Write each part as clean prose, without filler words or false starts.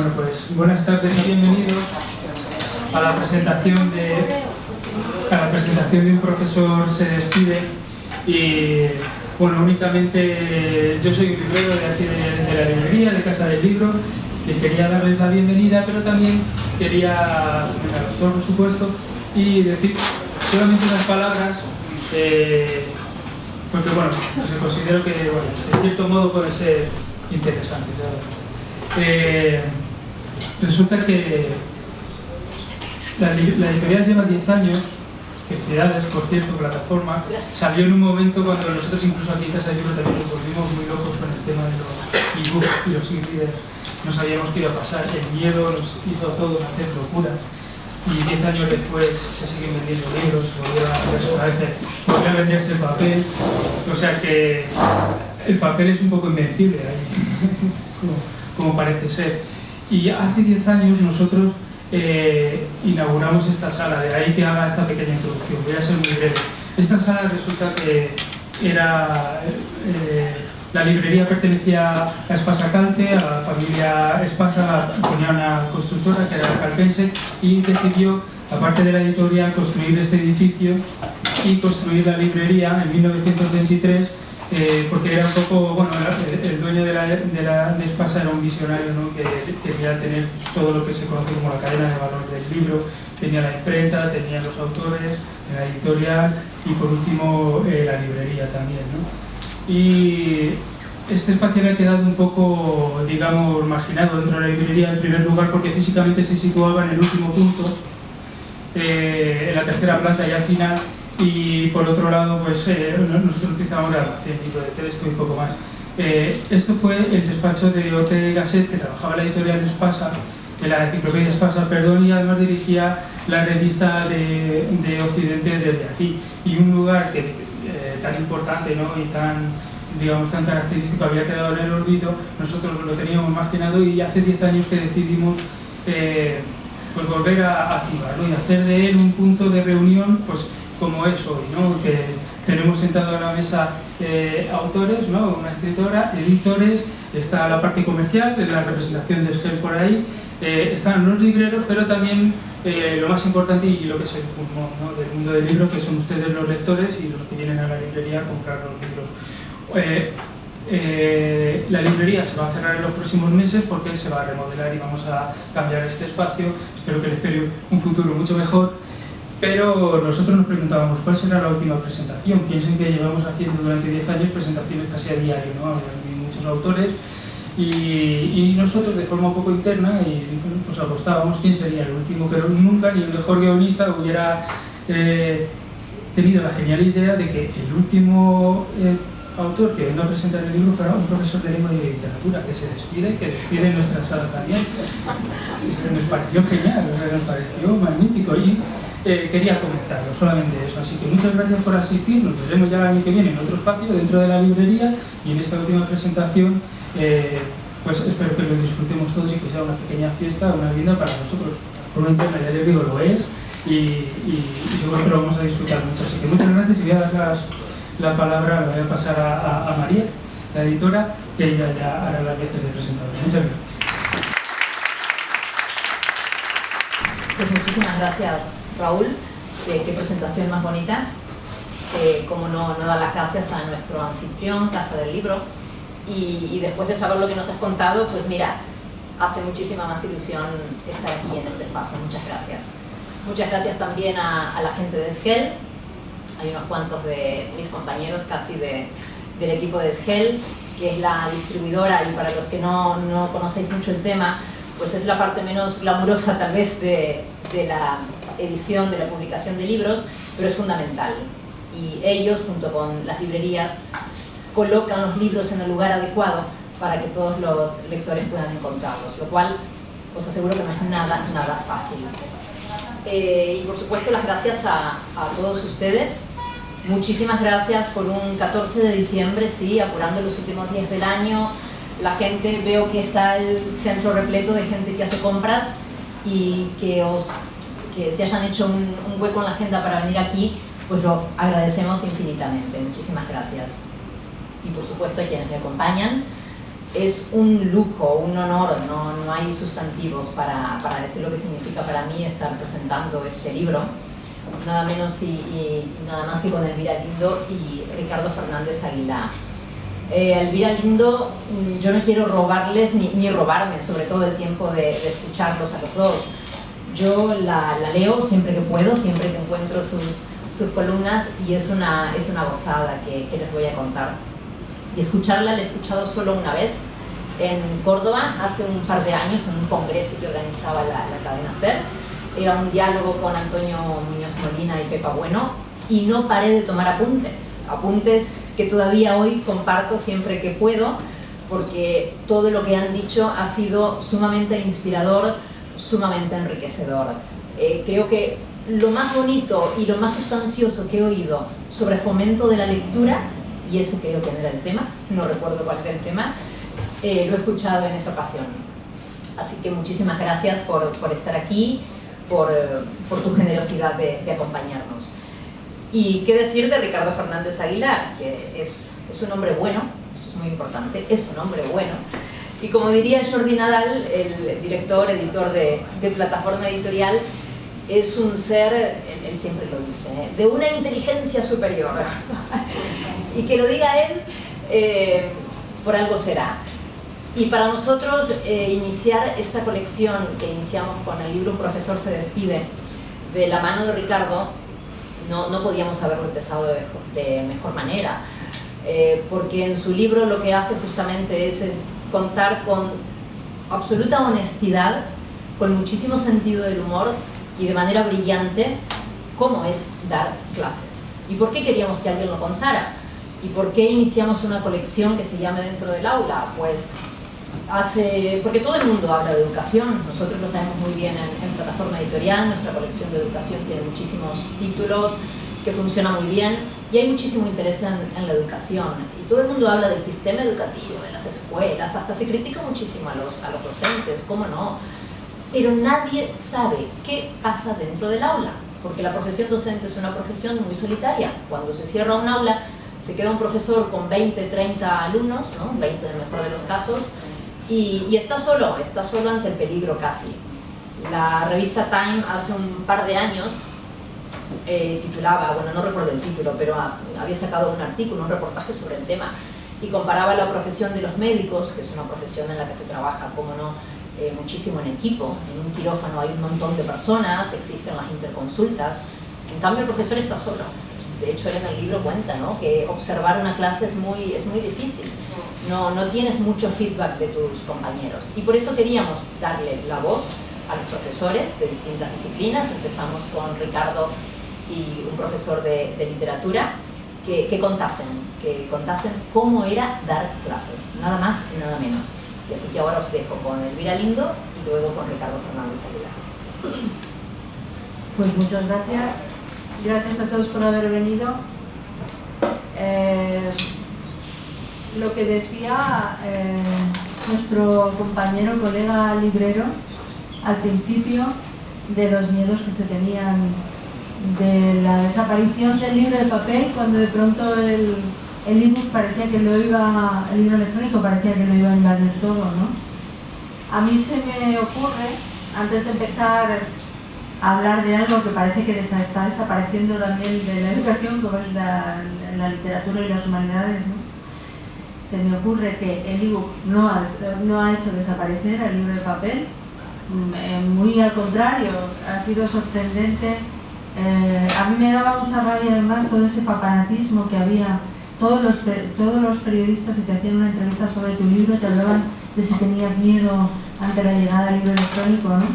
Bueno, pues buenas tardes y bienvenidos a la presentación de Un profesor se despide. Y bueno, únicamente yo soy un librero de aquí de la librería, de Casa del Libro, que quería darles la bienvenida, pero también quería, al autor por supuesto, y decir solamente unas palabras, porque bueno, pues considero que bueno, de cierto modo puede ser interesante, ¿sabes? Resulta que la editorial lleva 10 años. Felicidades, por cierto, plataforma. Salió en un momento cuando nosotros, incluso aquí en Casa del Libro, también nos volvimos muy locos con el tema de los e-books y los e-readers. No sabíamos qué iba a pasar, el miedo nos hizo a todos hacer locuras. Y 10 años después se siguen vendiendo libros, volvió a venderse el papel. O sea que el papel es un poco invencible ahí, como parece ser. Y hace 10 años nosotros inauguramos esta sala, de ahí que haga esta pequeña introducción. Voy a ser muy breve. Esta sala resulta que era la librería pertenecía a Espasa Calte, a la familia Espasa, ponía una constructora que era calpense, y decidió, aparte de la editorial, construir este edificio y construir la librería en 1923, porque era un poco, bueno, el dueño de Espasa era un visionario, ¿no? Que quería tener todo lo que se conoce como la cadena de valor del libro. Tenía la imprenta, tenía los autores, la editorial y por último la librería también, ¿no? Y este espacio había quedado un poco, digamos, marginado dentro de la librería, en primer lugar porque físicamente se situaba en el último punto, en la tercera planta y al final. Y por otro lado, pues nosotros utilizamos el almacén, libro de texto y un poco más. Esto fue el despacho de Ortega y Gasset, que trabajaba en la editorial Espasa, de la enciclopedia Espasa, perdón, y además dirigía la revista de Occidente desde aquí. Y un lugar que tan importante, ¿no? Y tan, digamos, tan característico había quedado en el olvido, nosotros lo teníamos marginado y hace 10 años que decidimos pues volver a activarlo y hacer de él un punto de reunión, pues como es hoy, ¿no? Que tenemos sentado a la mesa autores, ¿no? Una escritora, editores, está la parte comercial, la representación de SGEL por ahí, están los libreros, pero también lo más importante y lo que es el pulmón, ¿no? Del mundo del libro, que son ustedes los lectores y los que vienen a la librería a comprar los libros. La librería se va a cerrar en los próximos meses porque se va a remodelar y vamos a cambiar este espacio. Espero que les espere un futuro mucho mejor. Pero nosotros nos preguntábamos cuál será la última presentación. Piensen que llevamos haciendo durante 10 años presentaciones casi a diario, ¿no? Hay muchos autores y nosotros de forma un poco interna pues apostábamos quién sería el último, pero nunca ni el mejor guionista hubiera tenido la genial idea de que el último autor que venga a presentar el libro fuera un profesor de lengua y de literatura que despide nuestra sala también. Y nos pareció genial, nos pareció magnífico y quería comentarlo, solamente eso. Así que muchas gracias por asistir, nos veremos ya el año que viene en otro espacio dentro de la librería y en esta última presentación pues espero que lo disfrutemos todos y que sea una pequeña fiesta, una linda para nosotros. Por una interna, ya les digo, lo es y seguro que lo vamos a disfrutar mucho. Así que muchas gracias y voy a dar la palabra, la voy a pasar a María, la editora, que ella ya hará las veces de presentadora. Muchas gracias. Pues muchísimas gracias, Raúl. Qué presentación más bonita. Como no dar las gracias a nuestro anfitrión, Casa del Libro. Y después de saber lo que nos has contado, pues mira, hace muchísima más ilusión estar aquí en este espacio. Muchas gracias. Muchas gracias también a la gente de SGEL. Hay unos cuantos de mis compañeros casi del equipo de SGEL, que es la distribuidora, y para los que no conocéis mucho el tema, pues es la parte menos glamurosa tal vez de la edición, de la publicación de libros, pero es fundamental. Y ellos, junto con las librerías, colocan los libros en el lugar adecuado para que todos los lectores puedan encontrarlos, lo cual os aseguro que no es nada fácil. Y por supuesto las gracias a todos ustedes. Muchísimas gracias por un 14 de diciembre, sí, apurando los últimos días del año. La gente, veo que está el centro repleto de gente que hace compras y que se hayan hecho un hueco en la agenda para venir aquí, pues lo agradecemos infinitamente. Muchísimas gracias. Y por supuesto a quienes me acompañan, es un lujo, un honor, no hay sustantivos para decir lo que significa para mí estar presentando este libro, nada menos y nada más que con Elvira Lindo y Ricardo Fernández Aguilar. Elvira Lindo, yo no quiero robarles ni robarme sobre todo el tiempo de escucharlos a los dos. Yo la leo siempre que puedo, siempre que encuentro sus columnas, y es una gozada que les voy a contar. Y escucharla la he escuchado solo una vez en Córdoba, hace un par de años, en un congreso que organizaba la cadena SER. Era un diálogo con Antonio Muñoz Molina y Pepa Bueno, y no paré de tomar apuntes que todavía hoy comparto siempre que puedo, porque todo lo que han dicho ha sido sumamente inspirador, sumamente enriquecedor. Creo que lo más bonito y lo más sustancioso que he oído sobre fomento de la lectura, y ese creo que no era el tema, no recuerdo cuál era el tema, lo he escuchado en esa ocasión. Así que muchísimas gracias por estar aquí, por tu generosidad de acompañarnos. Y qué decir de Ricardo Fernández Aguilar, que es un hombre bueno, esto es muy importante, es un hombre bueno. Y como diría Jordi Nadal, el director, editor de Plataforma Editorial, es un ser, él siempre lo dice, de una inteligencia superior. Y que lo diga él, por algo será. Y para nosotros iniciar esta colección que iniciamos con el libro Un profesor se despide, de la mano de Ricardo, no podíamos haberlo empezado de mejor manera, porque en su libro lo que hace justamente es contar con absoluta honestidad, con muchísimo sentido del humor y de manera brillante cómo es dar clases. ¿Y por qué queríamos que alguien lo contara? ¿Y por qué iniciamos una colección que se llame Dentro del Aula? Pues porque todo el mundo habla de educación, nosotros lo sabemos muy bien en Plataforma Editorial, nuestra colección de educación tiene muchísimos títulos que funciona muy bien y hay muchísimo interés en la educación. Y todo el mundo habla del sistema educativo, de las escuelas, hasta se critica muchísimo a los docentes, ¿cómo no? Pero nadie sabe qué pasa dentro del aula, porque la profesión docente es una profesión muy solitaria. Cuando se cierra un aula, se queda un profesor con 20, 30 alumnos, ¿no? 20 en el mejor de los casos, y está solo ante el peligro casi. La revista Time hace un par de años titulaba, bueno, no recuerdo el título, pero había sacado un artículo, un reportaje sobre el tema, y comparaba la profesión de los médicos, que es una profesión en la que se trabaja, como no, muchísimo en equipo. En un quirófano hay un montón de personas, existen las interconsultas. En cambio el profesor está solo. De hecho él en el libro cuenta, ¿no?, que observar una clase es muy difícil. No tienes mucho feedback de tus compañeros. Y por eso queríamos darle la voz a los profesores de distintas disciplinas. Empezamos con Ricardo y un profesor de literatura que contasen cómo era dar clases, nada más y nada menos. Y así que ahora os dejo con Elvira Lindo y luego con Ricardo Fernández Aguilar. Pues muchas gracias. Gracias a todos por haber venido. Lo que decía nuestro compañero, colega librero, al principio, de los miedos que se tenían de la desaparición del libro de papel, cuando de pronto el ebook parecía que el libro electrónico parecía que lo iba a invadir todo, ¿no? A mí se me ocurre, antes de empezar a hablar de algo que parece que está desapareciendo también de la educación, como es la literatura y las humanidades, ¿no? Se me ocurre que el ebook no ha hecho desaparecer el libro de papel, muy al contrario, ha sido sorprendente. A mí me daba mucha rabia además todo ese papanatismo que había. Todos los periodistas, si te hacían una entrevista sobre tu libro, te hablaban de si tenías miedo ante la llegada del libro electrónico, ¿no?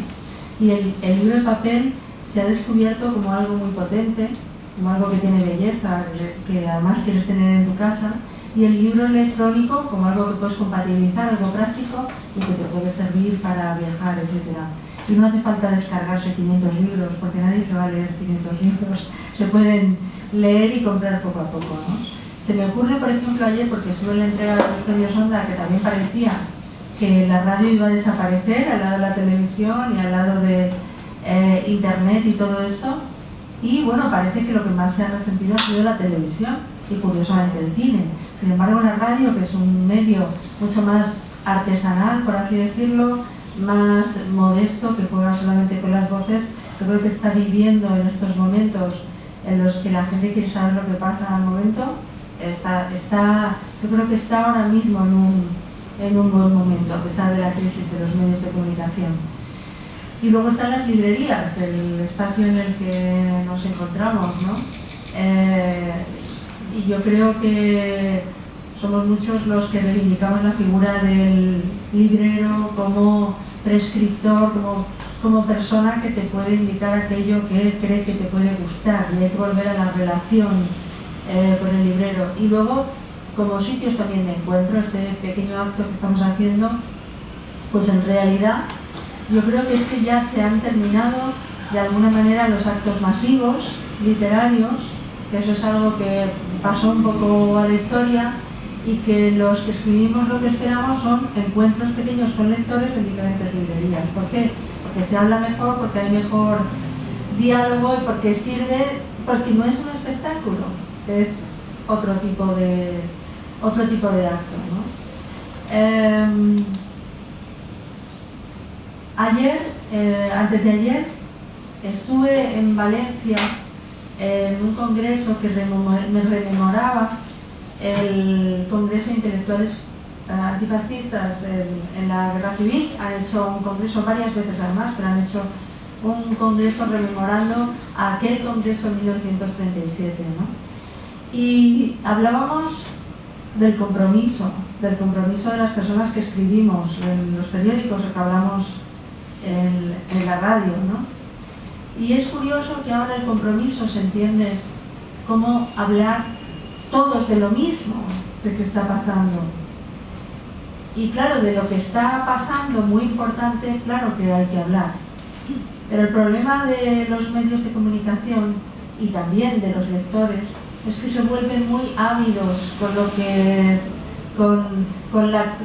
Y el libro de papel se ha descubierto como algo muy potente, como algo que tiene belleza, que además quieres tener en tu casa, y el libro electrónico como algo que puedes compatibilizar, algo práctico y que te puede servir para viajar, etc. Y no hace falta descargarse 500 libros, porque nadie se va a leer 500 libros, se pueden leer y comprar poco a poco, ¿no? Se me ocurre, por ejemplo, ayer, porque estuve en la entrega de los premios Onda, que también parecía que la radio iba a desaparecer al lado de la televisión y al lado de internet y todo eso, y bueno, parece que lo que más se ha resentido ha sido la televisión y curiosamente el cine. Sin embargo, la radio, que es un medio mucho más artesanal, por así decirlo, más modesto, que juega solamente con las voces. Yo creo que está viviendo en estos momentos en los que la gente quiere saber lo que pasa al momento. Yo creo que está ahora mismo en un buen momento, a pesar de la crisis de los medios de comunicación. Y luego están las librerías, el espacio en el que nos encontramos, ¿no? Y yo creo que somos muchos los que reivindicamos la figura del librero como prescriptor, como persona que te puede indicar aquello que cree que te puede gustar, y hay que volver a la relación con el librero. Y luego, como sitios también de encuentro, este pequeño acto que estamos haciendo, pues en realidad yo creo que es que ya se han terminado de alguna manera los actos masivos, literarios, que eso es algo que pasó un poco a la historia, y que los que escribimos lo que esperamos son encuentros pequeños con lectores en diferentes librerías. ¿Por qué? Porque se habla mejor, porque hay mejor diálogo y porque sirve, porque no es un espectáculo, es otro tipo de acto, ¿no? Antes de ayer, estuve en Valencia en un congreso que me rememoraba el Congreso de Intelectuales Antifascistas en la Guerra Civil. Han hecho un congreso varias veces además, pero han hecho un congreso rememorando a aquel congreso en 1937, ¿no? Y hablábamos del compromiso de las personas que escribimos en los periódicos, o que hablamos en la radio, ¿no? Y es curioso que ahora el compromiso se entiende como hablar todos de lo mismo, de qué está pasando. Y claro, de lo que está pasando, muy importante, claro que hay que hablar. Pero el problema de los medios de comunicación y también de los lectores es que se vuelven muy ávidos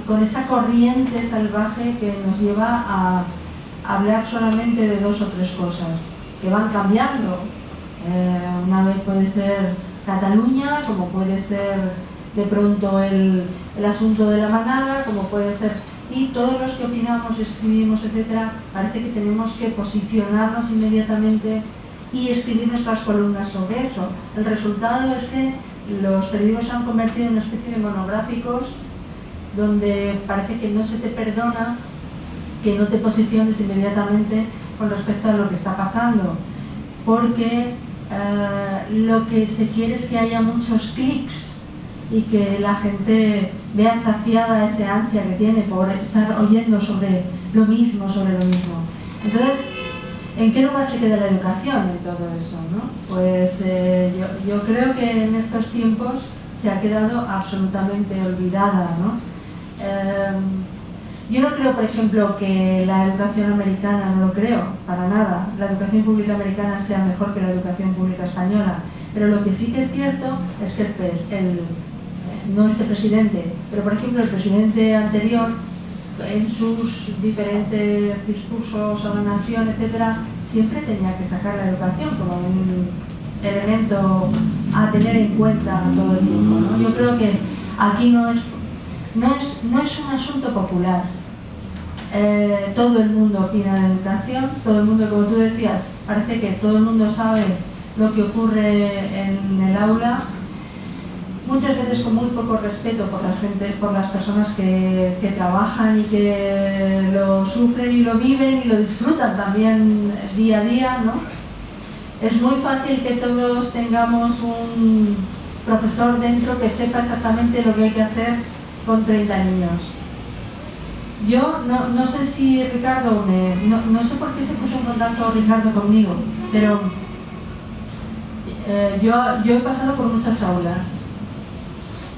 con esa corriente salvaje que nos lleva a hablar solamente de dos o tres cosas que van cambiando. Una vez puede ser Cataluña, como puede ser de pronto el asunto de la manada, como puede ser, y todos los que opinamos, escribimos, etcétera, parece que tenemos que posicionarnos inmediatamente y escribir nuestras columnas sobre eso. El resultado es que los periódicos se han convertido en una especie de monográficos donde parece que no se te perdona que no te posiciones inmediatamente con respecto a lo que está pasando, porque lo que se quiere es que haya muchos clics y que la gente vea saciada esa ansia que tiene por estar oyendo sobre lo mismo. Entonces, ¿en qué lugar se queda la educación en todo eso, ¿no? Pues yo creo que en estos tiempos se ha quedado absolutamente olvidada, ¿no? Yo no creo, por ejemplo, que la educación americana, no lo creo, para nada, la educación pública americana sea mejor que la educación pública española, pero lo que sí que es cierto es que no este presidente, pero por ejemplo el presidente anterior, en sus diferentes discursos a la nación, etcétera, siempre tenía que sacar la educación como un elemento a tener en cuenta todo el tiempo, ¿no? Yo creo que aquí no es un asunto popular. Todo el mundo opina de educación, todo el mundo, como tú decías, parece que todo el mundo sabe lo que ocurre en el aula, muchas veces con muy poco respeto por las personas que trabajan y que lo sufren y lo viven y lo disfrutan también día a día, ¿no? Es muy fácil que todos tengamos un profesor dentro que sepa exactamente lo que hay que hacer con 30 niños. Yo no sé si Ricardo, no sé por qué se puso en contacto Ricardo conmigo, pero yo he pasado por muchas aulas.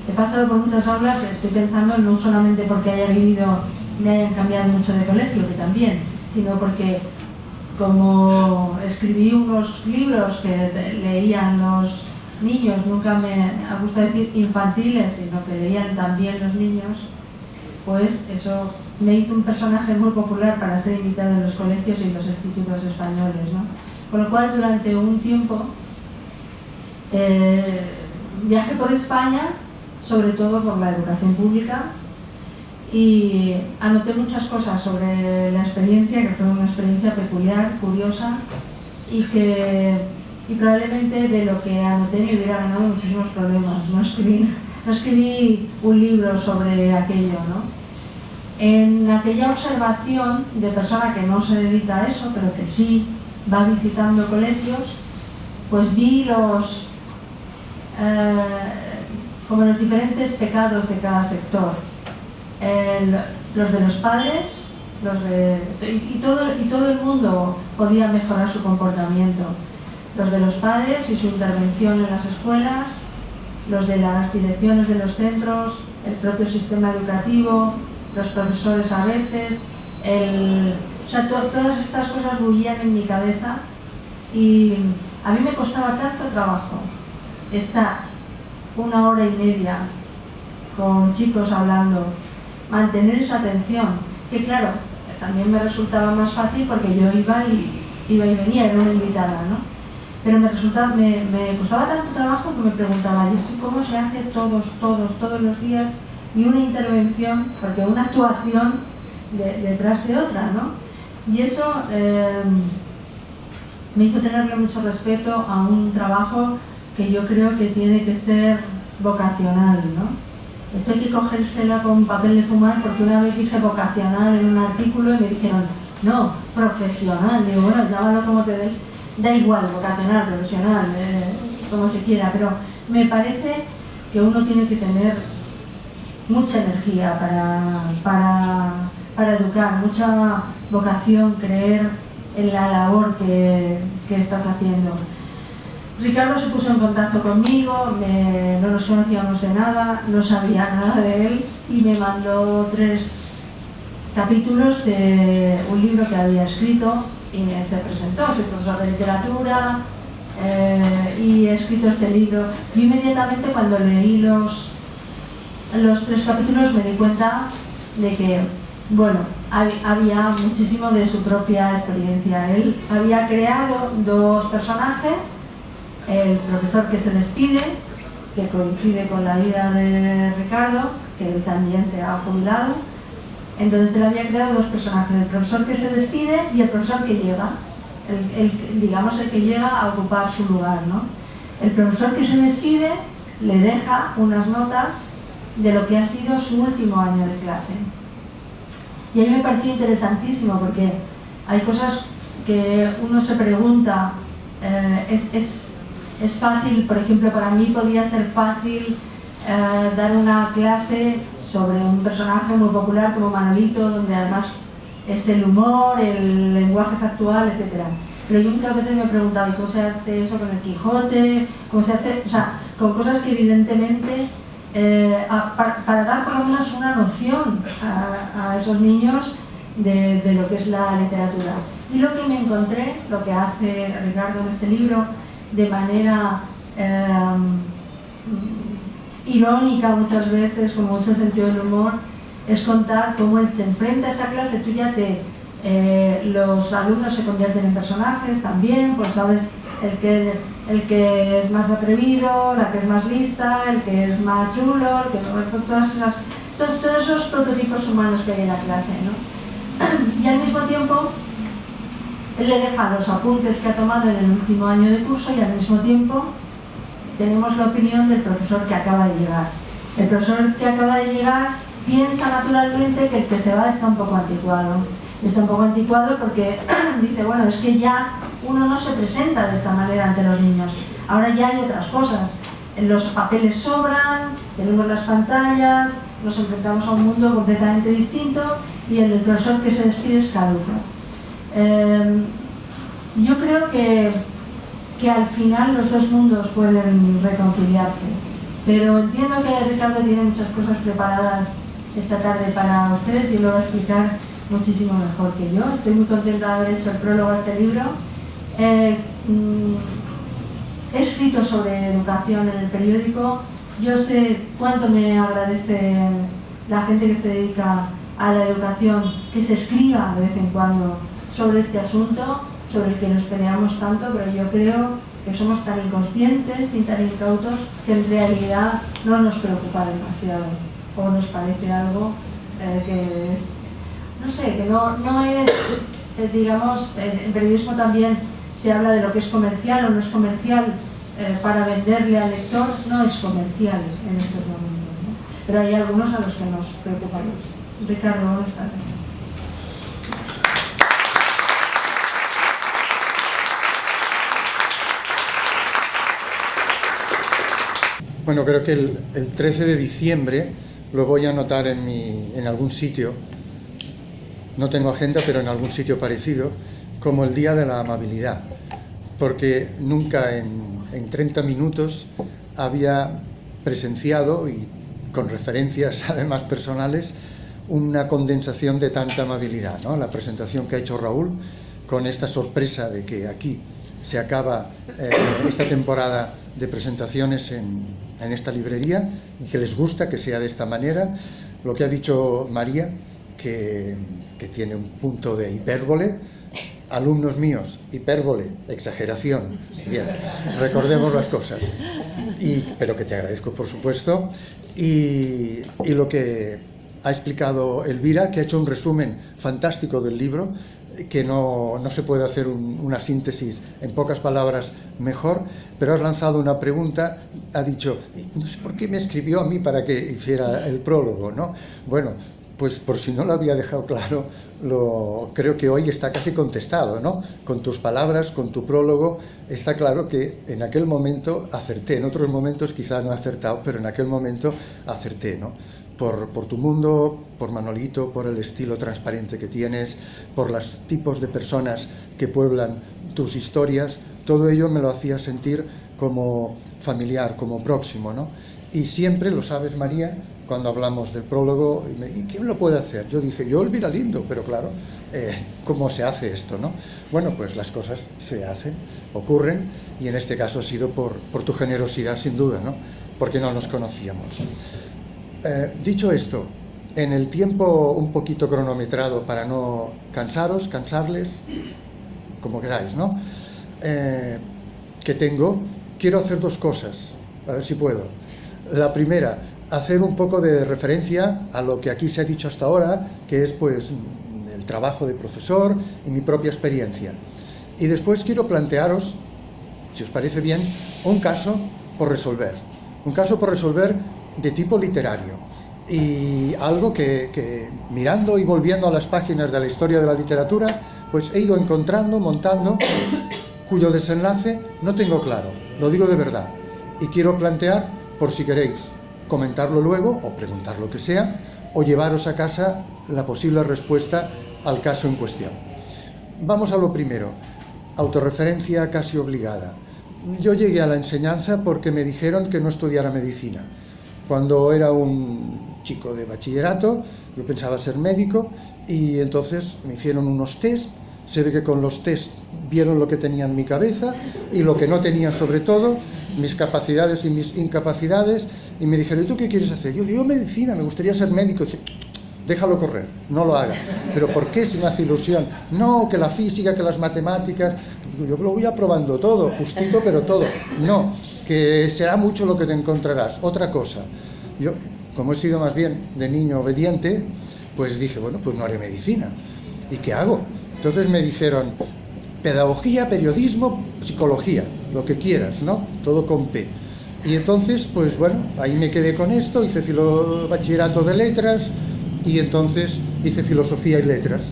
Estoy pensando no solamente porque haya vivido, me hayan cambiado mucho de colegio, que también, sino porque como escribí unos libros que leían los niños, nunca me ha gustado decir infantiles, sino que leían también los niños, pues eso me hizo un personaje muy popular para ser invitado en los colegios y en los institutos españoles, ¿no? Con lo cual, durante un tiempo viajé por España, sobre todo por la educación pública, y anoté muchas cosas sobre la experiencia, que fue una experiencia peculiar, curiosa, y probablemente de lo que anoté me hubiera ganado muchísimos problemas. No escribí un libro sobre aquello, ¿no? En aquella observación de persona que no se dedica a eso, pero que sí va visitando colegios, pues vi como los diferentes pecados de cada sector. Los de los padres, y todo el mundo podía mejorar su comportamiento. Los de los padres y su intervención en las escuelas, los de las direcciones de los centros, el propio sistema educativo, los profesores a veces, todas estas cosas bullían en mi cabeza y a mí me costaba tanto trabajo estar 1 hora y media con chicos hablando, mantener esa atención, que claro, también me resultaba más fácil porque yo iba y venía, era una invitada, ¿no? Pero me costaba tanto trabajo que me preguntaba, ¿y esto cómo se hace todos los días? Y una intervención, porque una actuación detrás de otra, ¿no? Y eso me hizo tenerle mucho respeto a un trabajo que yo creo que tiene que ser vocacional, ¿no? Esto hay que cogérsela con papel de fumar, porque una vez dije vocacional en un artículo y me dijeron, no, profesional. Digo, bueno, llámalo como te des, da igual, vocacional, profesional, como se quiera, pero me parece que uno tiene que tener mucha energía para educar, mucha vocación, creer en la labor que estás haciendo. Ricardo se puso en contacto conmigo, no nos conocíamos de nada, no sabía nada de él y me mandó 3 capítulos de un libro que había escrito y se presentó. Soy profesor de literatura y he escrito este libro. Yo inmediatamente cuando leí los 3 capítulos me di cuenta de que, bueno, había muchísimo de su propia experiencia. Él había creado 2 personajes, el profesor que se despide, que coincide con la vida de Ricardo, que él también se ha jubilado. Entonces él había creado 2 personajes, el profesor que se despide y el profesor que llega, el que llega a ocupar su lugar, ¿no? El profesor que se despide le deja unas notas de lo que ha sido su último año de clase. Y a mí me pareció interesantísimo porque hay cosas que uno se pregunta, es fácil, por ejemplo, para mí podía ser fácil dar una clase sobre un personaje muy popular como Manolito, donde además es el humor, el lenguaje es actual, etc. Pero yo muchas veces me preguntaba, ¿y cómo se hace eso con el Quijote? ¿Cómo se hace? O sea, con cosas que evidentemente, para dar por lo menos una noción a esos niños de lo que es la literatura. Y lo que me encontré, lo que hace Ricardo en este libro, de manera irónica muchas veces, con mucho sentido del humor, es contar cómo él se enfrenta a esa clase. Tú ya los alumnos se convierten en personajes también, pues sabes, el que es más atrevido, la que es más lista, el que es más chulo, todos esos prototipos humanos que hay en la clase, ¿no? Y al mismo tiempo él le deja los apuntes que ha tomado en el último año de curso y al mismo tiempo tenemos la opinión del profesor que acaba de llegar. El profesor que acaba de llegar piensa naturalmente que el que se va está un poco anticuado. Está un poco anticuado porque dice, bueno, es que ya uno no se presenta de esta manera ante los niños. Ahora ya hay otras cosas. Los papeles sobran, tenemos las pantallas, nos enfrentamos a un mundo completamente distinto y el del profesor que se despide es caduco. Yo creo que al final los 2 mundos pueden reconciliarse, pero entiendo que Ricardo tiene muchas cosas preparadas esta tarde para ustedes y lo va a explicar muchísimo mejor que yo. Estoy muy contenta de haber hecho el prólogo a este libro. He escrito sobre educación en el periódico. Yo sé cuánto me agradece la gente que se dedica a la educación que se escriba de vez en cuando sobre este asunto, sobre el que nos peleamos tanto, pero yo creo que somos tan inconscientes y tan incautos que en realidad no nos preocupa demasiado, o nos parece algo que es, no sé, que no es, digamos, en periodismo también se habla de lo que es comercial o no es comercial para venderle al lector, no es comercial en estos momentos, ¿no? Pero hay algunos a los que nos preocupa mucho. Ricardo, buenas tardes. Bueno, creo que el 13 de diciembre lo voy a anotar en algún sitio, no tengo agenda, pero en algún sitio parecido, como el Día de la Amabilidad, porque nunca en 30 minutos había presenciado, y con referencias además personales, una condensación de tanta amabilidad, ¿no? La presentación que ha hecho Raúl, con esta sorpresa de que aquí se acaba esta temporada de presentaciones en esta librería y que les gusta que sea de esta manera. Lo que ha dicho María, que tiene un punto de hipérbole. Alumnos míos, hipérbole, exageración. Bien, recordemos las cosas. Pero que te agradezco, por supuesto. Y lo que ha explicado Elvira, que ha hecho un resumen fantástico del libro, que no se puede hacer una síntesis en pocas palabras mejor, pero has lanzado una pregunta, ha dicho, no sé por qué me escribió a mí para que hiciera el prólogo, ¿no? Bueno, pues por si no lo había dejado claro, creo que hoy está casi contestado, ¿no? Con tus palabras, con tu prólogo, está claro que en aquel momento acerté, en otros momentos quizá no he acertado, pero en aquel momento acerté, ¿no? Por tu mundo, por Manolito, por el estilo transparente que tienes, por los tipos de personas que pueblan tus historias, todo ello me lo hacía sentir como familiar, como próximo, ¿no? Y siempre, lo sabes, María, cuando hablamos del prólogo, ¿y quién lo puede hacer? Yo dije, yo Elvira Lindo, pero claro, ¿cómo se hace esto, no? Bueno, pues las cosas se hacen, ocurren, y en este caso ha sido por tu generosidad, sin duda, ¿no? Porque no nos conocíamos. Dicho esto, en el tiempo un poquito cronometrado para no cansarles, como queráis, ¿no? Que tengo, quiero hacer dos cosas, a ver si puedo. La primera, hacer un poco de referencia a lo que aquí se ha dicho hasta ahora, que es pues el trabajo de profesor y mi propia experiencia. Y después quiero plantearos, si os parece bien, un caso por resolver de tipo literario, y algo que mirando y volviendo a las páginas de la historia de la literatura, pues he ido encontrando, montando, cuyo desenlace no tengo claro, lo digo de verdad, y quiero plantear, por si queréis comentarlo luego, o preguntar lo que sea, o llevaros a casa la posible respuesta al caso en cuestión. Vamos a lo primero, autorreferencia casi obligada. Yo llegué a la enseñanza porque me dijeron que no estudiara medicina. Cuando era un chico de bachillerato, yo pensaba ser médico, y entonces me hicieron unos test. Se ve que con los test vieron lo que tenía en mi cabeza y lo que no tenía, sobre todo, mis capacidades y mis incapacidades, y me dijeron, ¿y tú qué quieres hacer? Yo medicina, me gustaría ser médico. Y dije, déjalo correr, no lo hagas. ¿Pero por qué si me hace ilusión? No, que la física, que las matemáticas. Yo lo voy aprobando todo, justito, pero todo. No, que será mucho lo que te encontrarás. Otra cosa, yo, como he sido más bien de niño obediente, pues dije, bueno, pues no haré medicina. ¿Y qué hago? Entonces me dijeron, pedagogía, periodismo, psicología, lo que quieras, ¿no? Todo con P. Y entonces, pues bueno, ahí me quedé con esto, hice bachillerato de letras, y entonces hice filosofía y letras.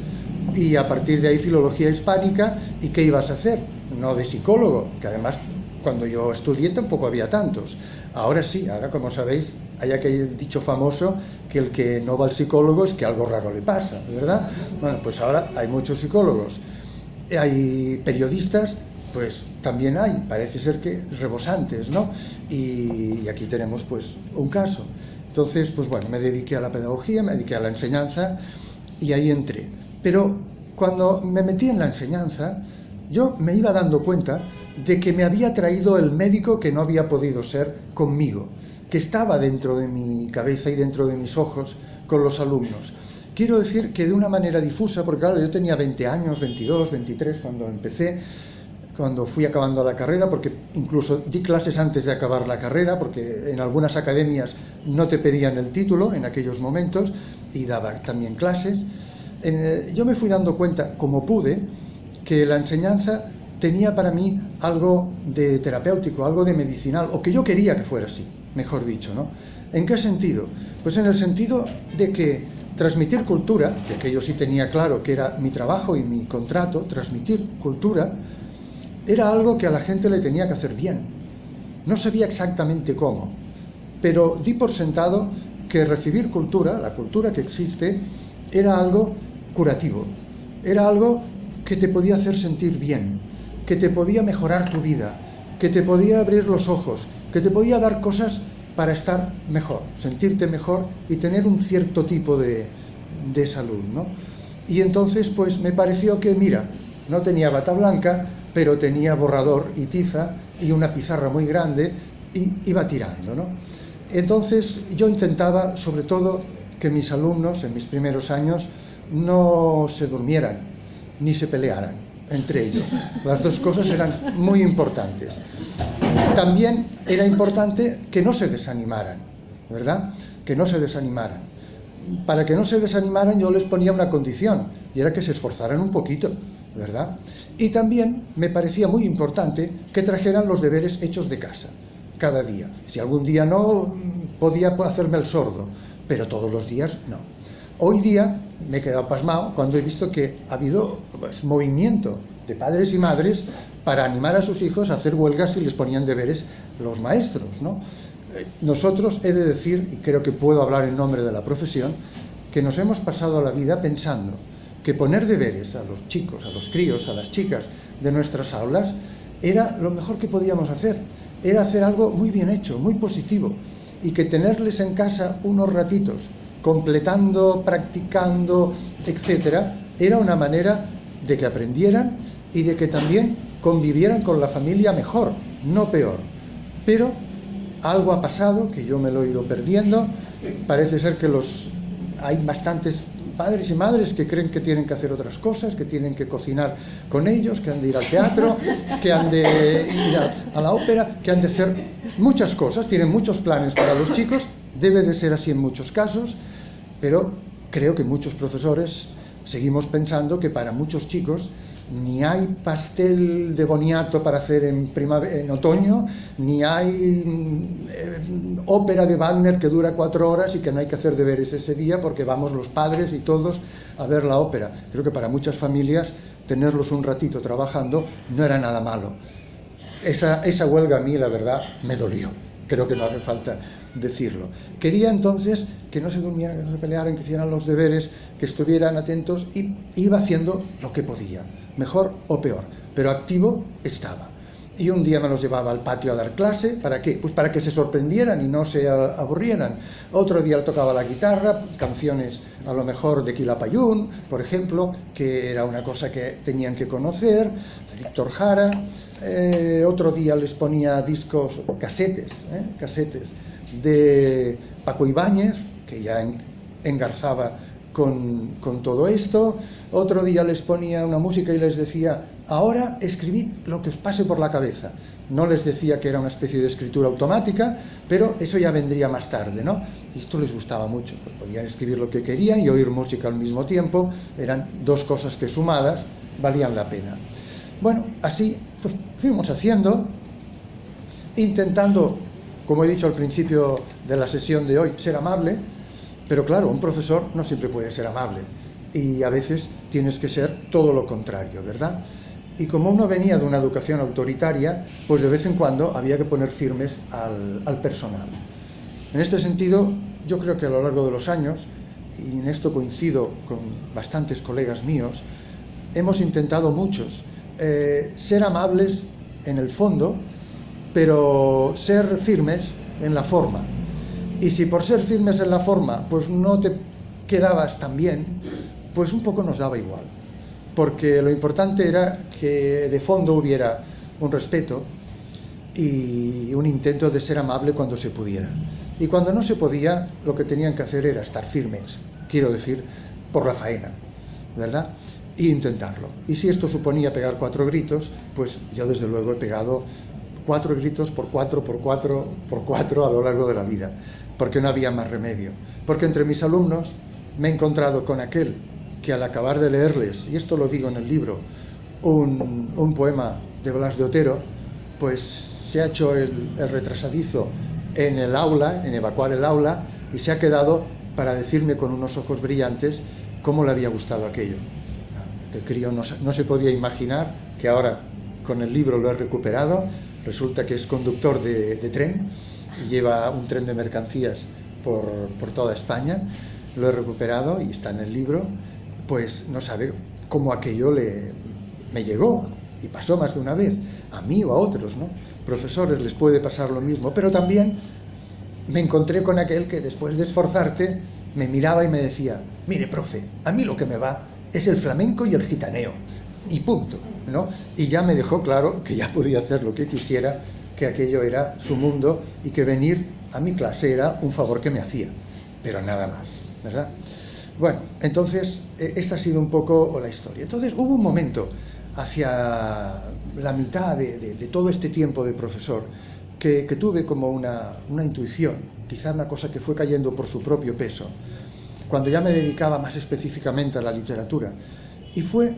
Y a partir de ahí filología hispánica. ¿Y qué ibas a hacer? No de psicólogo, que además cuando yo estudié tampoco había tantos. Ahora sí, ahora como sabéis, hay aquel dicho famoso que el que no va al psicólogo es que algo raro le pasa, ¿verdad? Bueno, pues ahora hay muchos psicólogos. Hay periodistas, pues también hay, parece ser que rebosantes, ¿no? Y aquí tenemos pues un caso. Entonces, pues bueno, me dediqué a la pedagogía, me dediqué a la enseñanza y ahí entré. Pero cuando me metí en la enseñanza, yo me iba dando cuenta de que me había traído el médico que no había podido ser conmigo, que estaba dentro de mi cabeza y dentro de mis ojos con los alumnos. Quiero decir que de una manera difusa, porque claro, yo tenía 20 años, 22, 23 cuando empecé, cuando fui acabando la carrera, porque incluso di clases antes de acabar la carrera, porque en algunas academias no te pedían el título en aquellos momentos, y daba también clases. Yo me fui dando cuenta, como pude, que la enseñanza tenía para mí algo de terapéutico, algo de medicinal, o que yo quería que fuera así, mejor dicho, ¿no? ¿En qué sentido? Pues en el sentido de que transmitir cultura, que aquello sí tenía claro que era mi trabajo y mi contrato, transmitir cultura, era algo que a la gente le tenía que hacer bien. No sabía exactamente cómo, pero di por sentado que recibir cultura, la cultura que existe, era algo curativo, era algo que te podía hacer sentir bien, que te podía mejorar tu vida, que te podía abrir los ojos, que te podía dar cosas para estar mejor, sentirte mejor y tener un cierto tipo de salud, ¿no? Y entonces pues me pareció que, mira, no tenía bata blanca, pero tenía borrador y tiza y una pizarra muy grande y iba tirando, ¿no? Entonces yo intentaba, sobre todo, que mis alumnos en mis primeros años no se durmieran ni se pelearan entre ellos. Las dos cosas eran muy importantes. También era importante que no se desanimaran, ¿verdad? Que no se desanimaran. Para que no se desanimaran yo les ponía una condición, y era que se esforzaran un poquito, ¿verdad? Y también me parecía muy importante que trajeran los deberes hechos de casa, cada día. Si algún día no, podía hacerme el sordo, pero todos los días no. Hoy día me he quedado pasmado cuando he visto que ha habido pues, movimiento de padres y madres para animar a sus hijos a hacer huelgas si les ponían deberes los maestros, ¿no? Nosotros, he de decir, y creo que puedo hablar en nombre de la profesión, que nos hemos pasado la vida pensando que poner deberes a los chicos, a los críos, a las chicas de nuestras aulas era lo mejor que podíamos hacer, era hacer algo muy bien hecho, muy positivo, y que tenerles en casa unos ratitos completando, practicando, etcétera, era una manera de que aprendieran y de que también convivieran con la familia mejor, no peor. Pero algo ha pasado, que yo me lo he ido perdiendo. Parece ser que hay bastantes padres y madres que creen que tienen que hacer otras cosas, que tienen que cocinar con ellos, que han de ir al teatro, que han de ir a la ópera, que han de hacer muchas cosas, tienen muchos planes para los chicos. Debe de ser así en muchos casos, pero creo que muchos profesores seguimos pensando que para muchos chicos ni hay pastel de boniato para hacer en otoño, ni hay ópera de Wagner que dura 4 horas y que no hay que hacer deberes ese día porque vamos los padres y todos a ver la ópera. Creo que para muchas familias tenerlos un ratito trabajando no era nada malo. Esa huelga a mí, la verdad, me dolió. Creo que no hace falta decirlo. Quería entonces que no se durmieran, que no se pelearan, que hicieran los deberes, que estuvieran atentos, y iba haciendo lo que podía, mejor o peor, pero activo estaba. Y un día me los llevaba al patio a dar clase. ¿Para qué? Pues para que se sorprendieran y no se aburrieran. Otro día le tocaba la guitarra, canciones a lo mejor de Quilapayún, por ejemplo, que era una cosa que tenían que conocer, de Víctor Jara. Otro día les ponía discos, casetes de Paco Ibáñez, que ya engarzaba con todo esto. Otro día les ponía una música y les decía: ahora escribid lo que os pase por la cabeza. No les decía que era una especie de escritura automática, pero eso ya vendría más tarde, ¿no? Y esto les gustaba mucho, pues podían escribir lo que querían y oír música al mismo tiempo. Eran dos cosas que sumadas valían la pena. Bueno, así pues, fuimos haciendo, intentando, como he dicho al principio de la sesión de hoy, ser amable, pero claro, un profesor no siempre puede ser amable y a veces tienes que ser todo lo contrario, ¿verdad? Y como uno venía de una educación autoritaria, pues de vez en cuando había que poner firmes al personal. En este sentido, yo creo que a lo largo de los años, y en esto coincido con bastantes colegas míos, hemos intentado muchos ser amables en el fondo, pero ser firmes en la forma. Y si por ser firmes en la forma pues no te quedabas tan bien, pues un poco nos daba igual, porque lo importante era que de fondo hubiera un respeto y un intento de ser amable cuando se pudiera. Y cuando no se podía, lo que tenían que hacer era estar firmes, quiero decir, por la faena, ¿verdad? e intentarlo. Y si esto suponía pegar 4 gritos, pues yo desde luego he pegado 4 gritos por 4 por 4 por 4 a lo largo de la vida, porque no había más remedio. Porque entre mis alumnos me he encontrado con aquel que al acabar de leerles, y esto lo digo en el libro, un poema de Blas de Otero, pues se ha hecho el retrasadizo en el aula, en evacuar el aula, y se ha quedado para decirme con unos ojos brillantes cómo le había gustado aquello. El crío no se podía imaginar que ahora con el libro lo he recuperado. Resulta que es conductor de tren y lleva un tren de mercancías por toda España. Lo he recuperado y está en el libro. Pues no sabe cómo aquello me llegó, y pasó más de una vez, a mí o a otros, ¿no? Profesores les puede pasar lo mismo, pero también me encontré con aquel que después de esforzarte me miraba y me decía: mire, profe, a mí lo que me va es el flamenco y el gitaneo, y punto, ¿no? Y ya me dejó claro que ya podía hacer lo que quisiera, que aquello era su mundo y que venir a mi clase era un favor que me hacía, pero nada más, ¿verdad? Bueno, entonces esta ha sido un poco la historia. Entonces hubo un momento hacia la mitad de todo este tiempo de profesor que tuve como una intuición, quizá una cosa que fue cayendo por su propio peso, cuando ya me dedicaba más específicamente a la literatura, y fue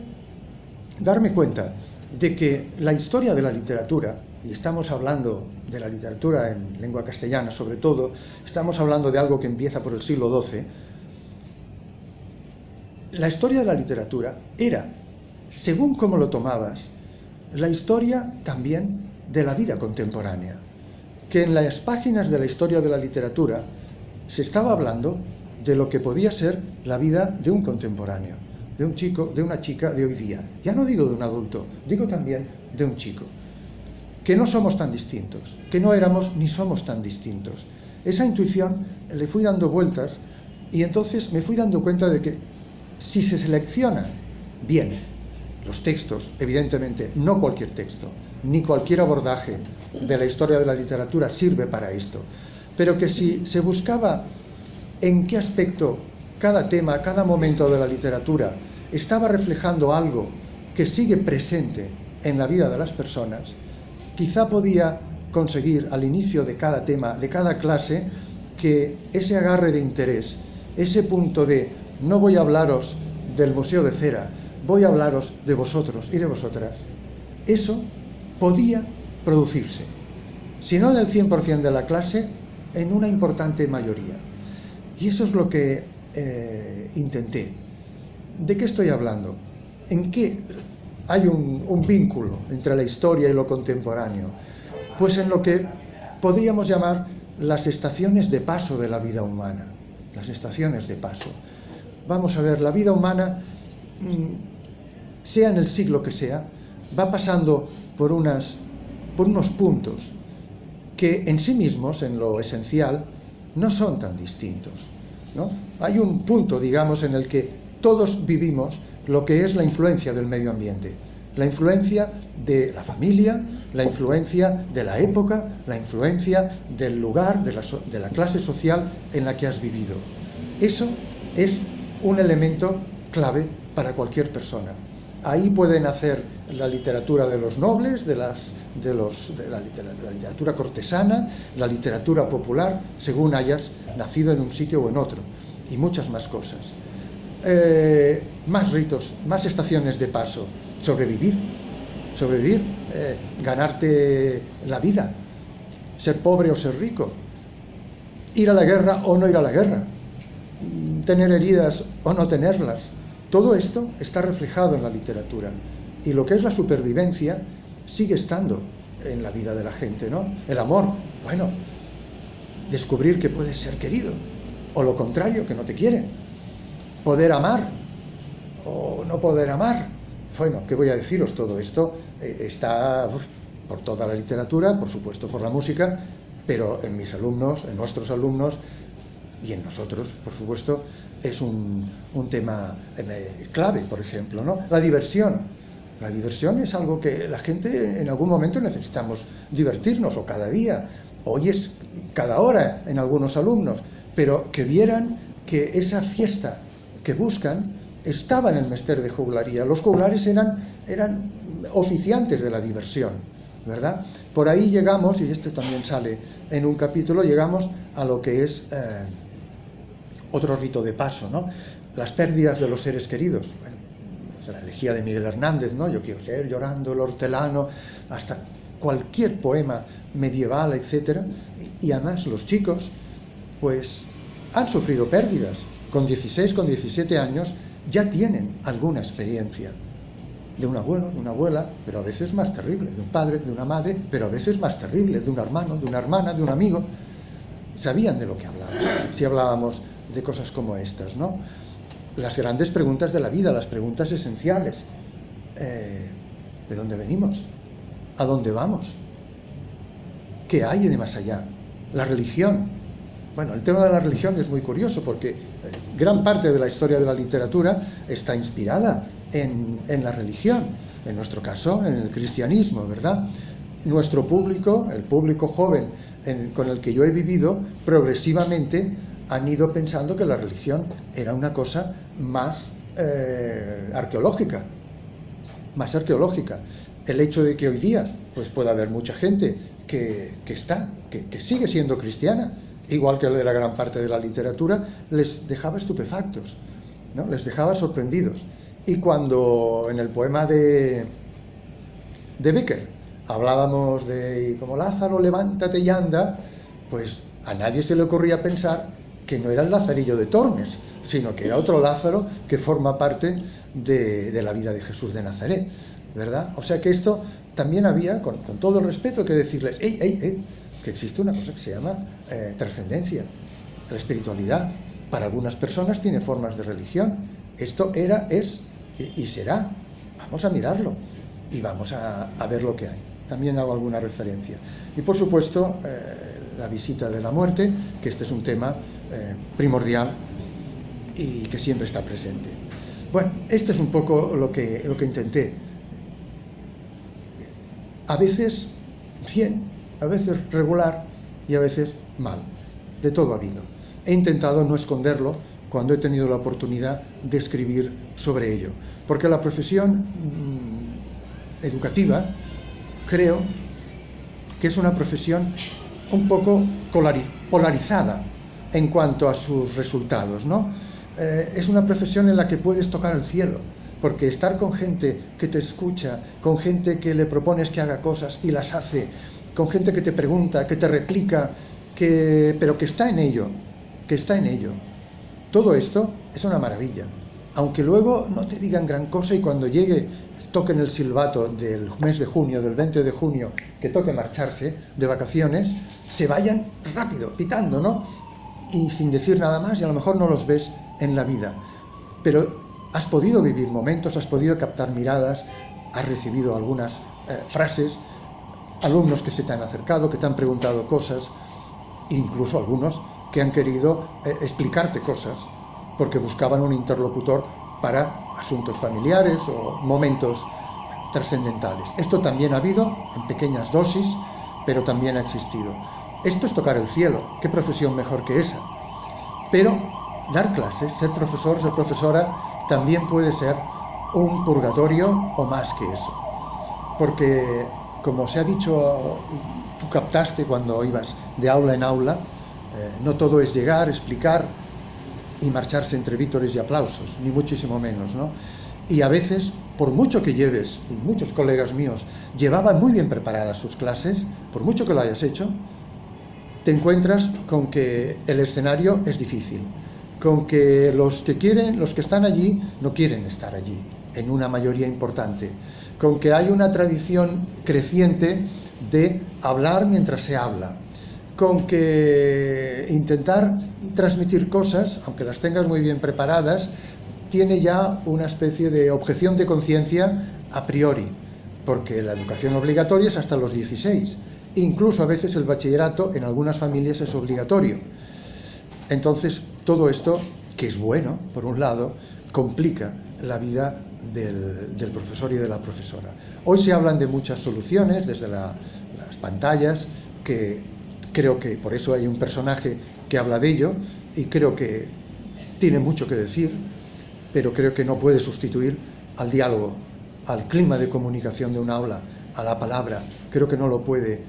darme cuenta de que la historia de la literatura, y estamos hablando de la literatura en lengua castellana sobre todo, estamos hablando de algo que empieza por el siglo XII, la historia de la literatura era, según como lo tomabas, la historia también de la vida contemporánea, que en las páginas de la historia de la literatura se estaba hablando de lo que podía ser la vida de un contemporáneo, de un chico, de una chica de hoy día. Ya no digo de un adulto, digo también de un chico. Que no somos tan distintos, que no éramos ni somos tan distintos. Esa intuición le fui dando vueltas y entonces me fui dando cuenta de que si se seleccionan bien los textos, evidentemente no cualquier texto, ni cualquier abordaje de la historia de la literatura sirve para esto, pero que si se buscaba en qué aspecto cada tema, cada momento de la literatura estaba reflejando algo que sigue presente en la vida de las personas, quizá podía conseguir al inicio de cada tema, de cada clase, que ese agarre de interés, ese punto de no voy a hablaros del Museo de Cera, voy a hablaros de vosotros y de vosotras, eso podía producirse, si no en el 100% de la clase, en una importante mayoría. Y eso es lo que intenté. ¿De qué estoy hablando? ¿En qué hay un vínculo entre la historia y lo contemporáneo? Pues en lo que podríamos llamar las estaciones de paso de la vida humana. Las estaciones de paso. Vamos a ver, la vida humana, sea en el siglo que sea, va pasando por unos puntos que en sí mismos, en lo esencial, no son tan distintos, ¿no? Hay un punto, digamos, en el que todos vivimos lo que es la influencia del medio ambiente, la influencia de la familia, la influencia de la época, la influencia del lugar, de la clase social en la que has vivido. Eso es un elemento clave para cualquier persona. Ahí puede nacer la literatura de los nobles, de la literatura cortesana, la literatura popular, según hayas nacido en un sitio o en otro, y muchas más cosas. Más ritos, más estaciones de paso. Sobrevivir, ganarte la vida, ser pobre o ser rico, ir a la guerra o no ir a la guerra, tener heridas o no tenerlas. Todo esto está reflejado en la literatura, y lo que es la supervivencia sigue estando en la vida de la gente, ¿no? El amor, bueno, descubrir que puedes ser querido, o lo contrario, que no te quieren. Poder amar o no poder amar. Bueno, ¿qué voy a deciros? Todo esto está por toda la literatura, por supuesto por la música, pero en mis alumnos, en nuestros alumnos y en nosotros, por supuesto, es un tema clave, por ejemplo, ¿no? La diversión. La diversión es algo que la gente en algún momento necesitamos divertirnos, o cada día, hoy es cada hora en algunos alumnos, pero que vieran que esa fiesta que buscan estaba en el mester de juglaría. Los juglares eran oficiantes de la diversión, ¿verdad? Por ahí llegamos, y este también sale en un capítulo, llegamos a lo que es otro rito de paso, ¿no? Las pérdidas de los seres queridos. Bueno, es la elegía de Miguel Hernández, ¿no? Yo quiero ser llorando el hortelano, hasta cualquier poema medieval, etcétera. Y además los chicos, pues, han sufrido pérdidas. Con 16, con 17 años ya tienen alguna experiencia de un abuelo, de una abuela, pero a veces más terrible, de un padre, de una madre, pero a veces más terrible, de un hermano, de una hermana, de un amigo. Sabían de lo que hablábamos, si hablábamos de cosas como estas, ¿no? Las grandes preguntas de la vida, las preguntas esenciales. ¿De dónde venimos? ¿A dónde vamos? ¿Qué hay de más allá? La religión. Bueno, el tema de la religión es muy curioso porque gran parte de la historia de la literatura está inspirada en la religión, en nuestro caso, en el cristianismo, ¿verdad? Nuestro público, el público joven con el que yo he vivido, progresivamente han ido pensando que la religión era una cosa más arqueológica, El hecho de que hoy día pues pueda haber mucha gente que sigue siendo cristiana, igual que la gran parte de la literatura, les dejaba estupefactos, ¿no? Les dejaba sorprendidos. Y cuando en el poema de Bécquer hablábamos de como Lázaro, levántate y anda, pues a nadie se le ocurría pensar que no era el Lazarillo de Tormes, sino que era otro Lázaro que forma parte de la vida de Jesús de Nazaret, ¿verdad? O sea que esto también había, con todo el respeto, que decirles, que existe una cosa que se llama trascendencia, la espiritualidad. Para algunas personas tiene formas de religión. Esto era, es y será. Vamos a mirarlo y vamos a ver lo que hay. También hago alguna referencia. Y por supuesto, la visita de la muerte, que este es un tema primordial y que siempre está presente. Bueno, este es un poco lo que intenté. A veces bien, a veces regular y a veces mal. De todo ha habido. He intentado no esconderlo cuando he tenido la oportunidad de escribir sobre ello. Porque la profesión educativa, creo que es una profesión un poco polarizada en cuanto a sus resultados, ¿no? Es una profesión en la que puedes tocar el cielo, porque estar con gente que te escucha, con gente que le propones que haga cosas y las hace, con gente que te pregunta, que te replica, pero que está en ello, todo esto es una maravilla. Aunque luego no te digan gran cosa y cuando toquen el silbato del mes de junio, del 20 de junio, que toque marcharse de vacaciones, se vayan rápido, pitando, ¿no? Y sin decir nada más, y a lo mejor no los ves en la vida. Pero has podido vivir momentos, has podido captar miradas, has recibido algunas frases, alumnos que se te han acercado, que te han preguntado cosas, incluso algunos que han querido explicarte cosas, porque buscaban un interlocutor para asuntos familiares o momentos trascendentales. Esto también ha habido en pequeñas dosis, pero también ha existido. Esto es tocar el cielo. ¿Qué profesión mejor que esa? Pero dar clases, ser profesor, ser profesora, también puede ser un purgatorio o más que eso. Porque, como se ha dicho, tú captaste cuando ibas de aula en aula, no todo es llegar, explicar y marcharse entre vítores y aplausos, ni muchísimo menos, ¿no? Y a veces, por mucho que lleves, y muchos colegas míos llevaban muy bien preparadas sus clases, por mucho que lo hayas hecho, te encuentras con que el escenario es difícil, con que los que están allí no quieren estar allí, en una mayoría importante, con que hay una tradición creciente de hablar mientras se habla, con que intentar transmitir cosas, aunque las tengas muy bien preparadas, tiene ya una especie de objeción de conciencia a priori, porque la educación obligatoria es hasta los 16, incluso a veces el bachillerato en algunas familias es obligatorio. Entonces, todo esto, que es bueno, por un lado, complica la vida del profesor y de la profesora. Hoy se hablan de muchas soluciones desde las pantallas, que creo que por eso hay un personaje que habla de ello y creo que tiene mucho que decir. pero creo que no puede sustituir al diálogo, al clima de comunicación de un aula, a la palabra. Creo que no lo puede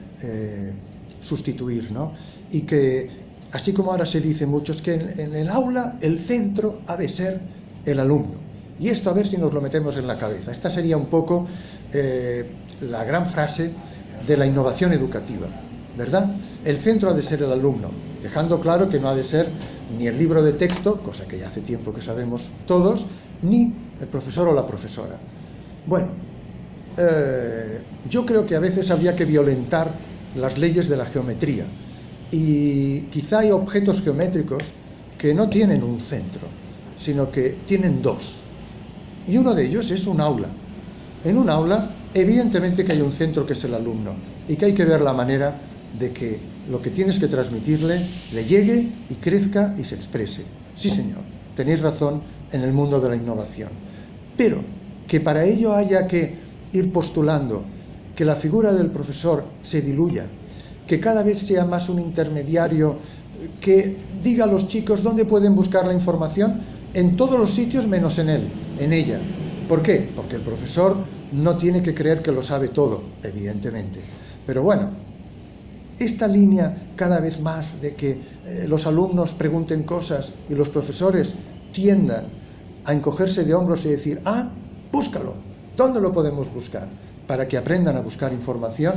sustituir, ¿no? Y que, así como ahora se dice mucho, es que en el aula el centro ha de ser el alumno. Y esto a ver si nos lo metemos en la cabeza. Esta sería un poco la gran frase de la innovación educativa, ¿verdad? El centro ha de ser el alumno, dejando claro que no ha de ser ni el libro de texto, cosa que ya hace tiempo que sabemos todos, ni el profesor o la profesora. Bueno, yo creo que a veces habría que violentar las leyes de la geometría, y quizá hay objetos geométricos que no tienen un centro, sino que tienen dos, y uno de ellos es un aula. En un aula, evidentemente que hay un centro que es el alumno, y que hay que ver la manera de que lo que tienes que transmitirle le llegue y crezca y se exprese. Sí, señor, tenéis razón en el mundo de la innovación, pero que para ello haya que ir postulando que la figura del profesor se diluya, que cada vez sea más un intermediario que diga a los chicos dónde pueden buscar la información, en todos los sitios menos en él, en ella. ¿Por qué? Porque el profesor no tiene que creer que lo sabe todo, evidentemente. Pero bueno, esta línea cada vez más de que los alumnos pregunten cosas y los profesores tiendan a encogerse de hombros y decir, búscalo, ¿dónde lo podemos buscar? Para que aprendan a buscar información,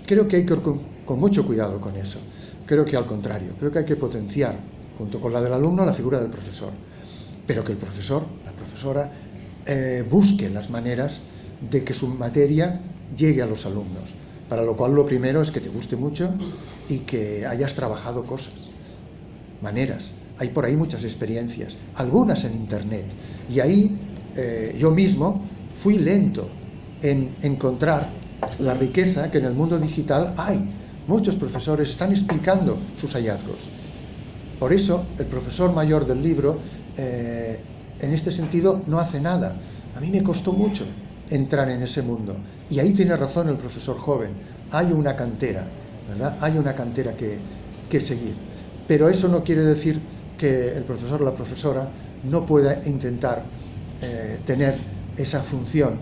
creo que hay que ir con mucho cuidado con eso. Creo que al contrario, creo que hay que potenciar, junto con la del alumno, la figura del profesor. Pero que el profesor, la profesora, busque las maneras de que su materia llegue a los alumnos. Para lo cual lo primero es que te guste mucho y que hayas trabajado cosas, maneras. Hay por ahí muchas experiencias, algunas en internet. Y ahí yo mismo fui lento en encontrar la riqueza que en el mundo digital hay. Muchos profesores están explicando sus hallazgos. Por eso el profesor mayor del libro, en este sentido, no hace nada. A mí me costó mucho entrar en ese mundo. Y ahí tiene razón el profesor joven. Hay una cantera, ¿verdad? Hay una cantera que seguir. Pero eso no quiere decir que el profesor o la profesora no pueda intentar tener esa función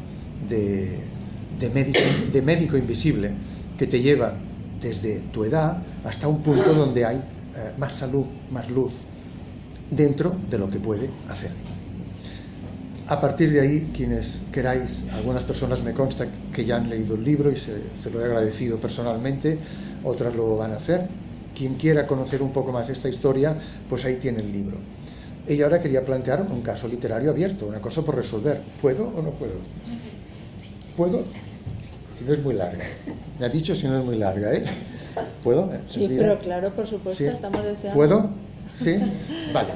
de médico invisible que te lleva desde tu edad hasta un punto donde hay más salud, más luz dentro de lo que puede hacer. A partir de ahí, quienes queráis, algunas personas me consta que ya han leído el libro y se lo he agradecido personalmente, otras lo van a hacer. Quien quiera conocer un poco más esta historia, pues ahí tiene el libro. Y ahora quería plantear un caso literario abierto, una cosa por resolver. ¿Puedo o no puedo? ¿Puedo? Si no es muy larga. Me ha dicho si no es muy larga, ¿eh? ¿Puedo? Sí, pero claro, por supuesto, ¿sí? Estamos deseando. ¿Puedo? ¿Sí? Vale.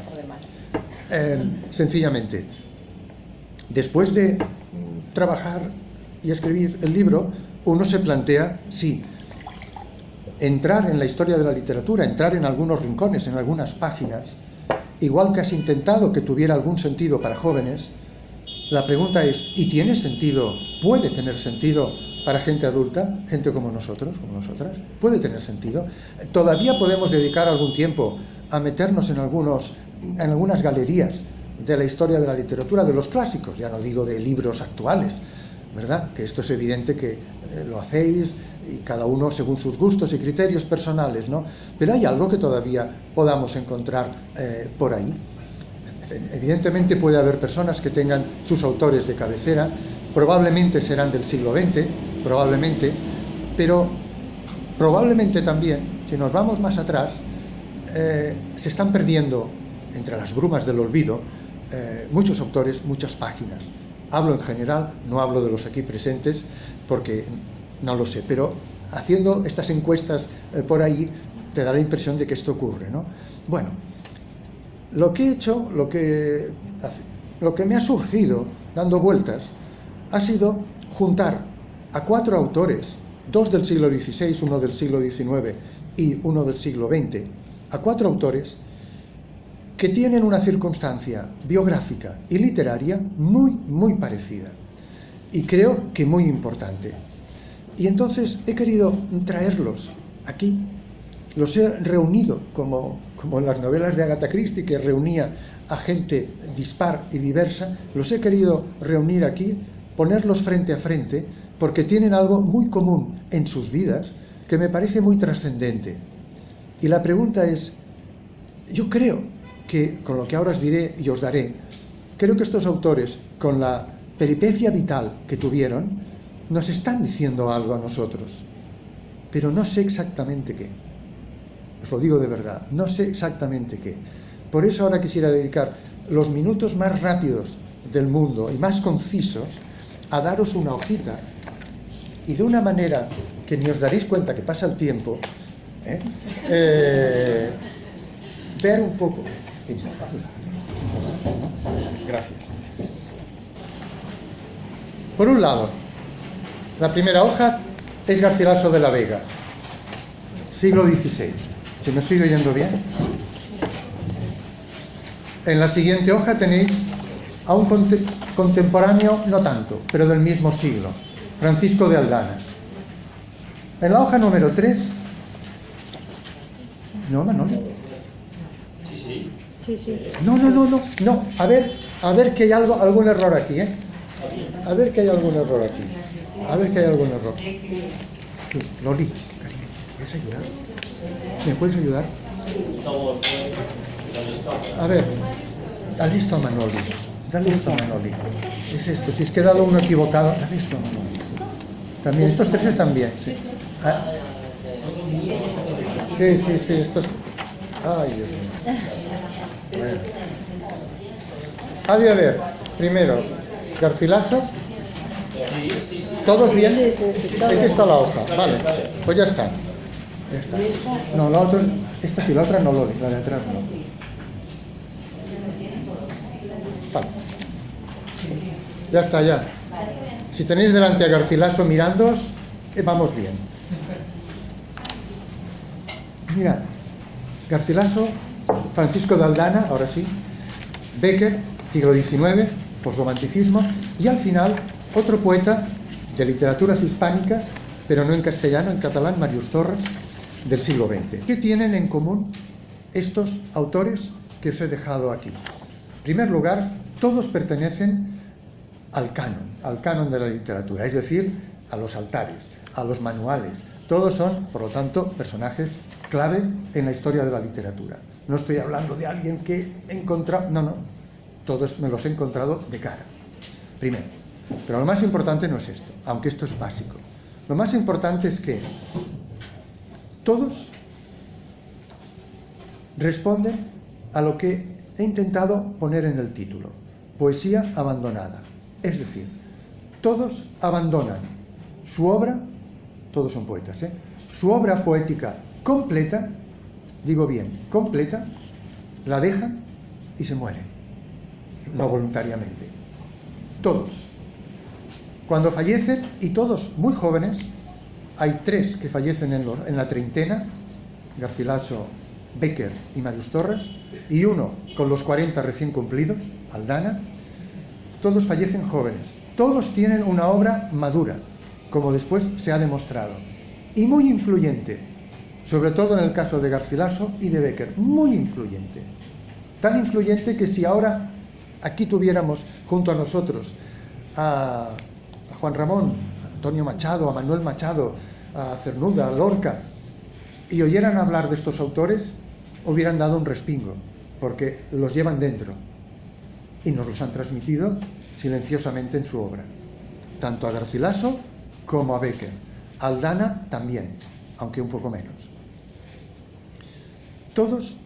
Sencillamente, después de trabajar y escribir el libro, uno se plantea si entrar en la historia de la literatura, entrar en algunos rincones, en algunas páginas, igual que has intentado que tuviera algún sentido para jóvenes. La pregunta es, ¿y tiene sentido, puede tener sentido para gente adulta, gente como nosotros, como nosotras? ¿Puede tener sentido? Todavía podemos dedicar algún tiempo a meternos en algunas galerías de la historia de la literatura, de los clásicos, ya no digo de libros actuales, ¿verdad? Que esto es evidente que lo hacéis y cada uno según sus gustos y criterios personales, ¿no? Pero hay algo que todavía podamos encontrar por ahí. Evidentemente puede haber personas que tengan sus autores de cabecera, probablemente serán del siglo XX, probablemente, pero probablemente también, si nos vamos más atrás, se están perdiendo entre las brumas del olvido muchos autores, muchas páginas. Hablo en general, no hablo de los aquí presentes porque no lo sé, pero haciendo estas encuestas por ahí te da la impresión de que esto ocurre, ¿no? Bueno, lo que he hecho, lo que me ha surgido dando vueltas ha sido juntar a 4 autores, 2 del siglo XVI, uno del siglo XIX y uno del siglo XX, a 4 autores que tienen una circunstancia biográfica y literaria muy, muy parecida y creo que muy importante. Y entonces he querido traerlos aquí. Los he reunido como en las novelas de Agatha Christie, que reunía a gente dispar y diversa, los he querido reunir aquí, ponerlos frente a frente, porque tienen algo muy común en sus vidas que me parece muy trascendente. Y la pregunta es, yo creo que, con lo que ahora os diré y os daré, creo que estos autores, con la peripecia vital que tuvieron, nos están diciendo algo a nosotros, pero no sé exactamente qué. Os lo digo de verdad, no sé exactamente qué. Por eso ahora quisiera dedicar los minutos más rápidos del mundo y más concisos a daros una hojita, y de una manera que ni os daréis cuenta que pasa el tiempo, ver un poco. Gracias. Por un lado, la primera hoja es Garcilaso de la Vega, siglo XVI. ¿Se me sigue oyendo bien? En la siguiente hoja tenéis a un contemporáneo, no tanto, pero del mismo siglo, Francisco de Aldana. En la hoja número 3... ¿No, Manoli? Sí. No. A ver que hay algún error aquí, ¿eh? A ver que hay algún error aquí. Sí, Loli, cariño, ¿me puedes ayudar? ¿Me puedes ayudar? A ver, dale esto a Manoli. Es esto, si es que he dado uno equivocado, dale esto a Manoli. También, estos tres están bien, sí. Sí, estos... Ay, Dios mío. Bueno. A ver, primero, Garcilaso. ¿Todos bien? Aquí está la hoja, vale, pues ya está. No, la otra, esta sí, la otra no, la de atrás no. Vale. Ya está, ya. Si tenéis delante a Garcilaso mirándoos, vamos bien. Mira, Garcilaso, Francisco de Aldana, ahora sí, Bécquer, siglo XIX, posromanticismo, y al final otro poeta de literaturas hispánicas, pero no en castellano, en catalán, Màrius Torres, del siglo XX. ¿Qué tienen en común estos autores que os he dejado aquí? En primer lugar, todos pertenecen al canon de la literatura, es decir, a los altares, a los manuales. Todos son, por lo tanto, personajes clave en la historia de la literatura. No estoy hablando de alguien que he encontrado, no, todos me los he encontrado de cara, primero. Pero lo más importante no es esto, aunque esto es básico. Lo más importante es que todos responden a lo que he intentado poner en el título: poesía abandonada. Es decir, todos abandonan su obra, todos son poetas, su obra poética completa, digo bien, completa, la dejan y se mueren, no voluntariamente. Todos. Cuando fallecen, y todos muy jóvenes, hay tres que fallecen en la treintena, Garcilaso, Bécquer y Màrius Torres, y uno con los 40 recién cumplidos, Aldana. Todos fallecen jóvenes. Todos tienen una obra madura, como después se ha demostrado, y muy influyente, sobre todo en el caso de Garcilaso y de Bécquer, muy influyente. Tan influyente que si ahora aquí tuviéramos junto a nosotros a Juan Ramón, a Antonio Machado, a Manuel Machado, a Cernuda, a Lorca, y oyeran hablar de estos autores, hubieran dado un respingo, porque los llevan dentro y nos los han transmitido silenciosamente en su obra, tanto a Garcilaso como a Bécquer. Aldana también, aunque un poco menos. Todos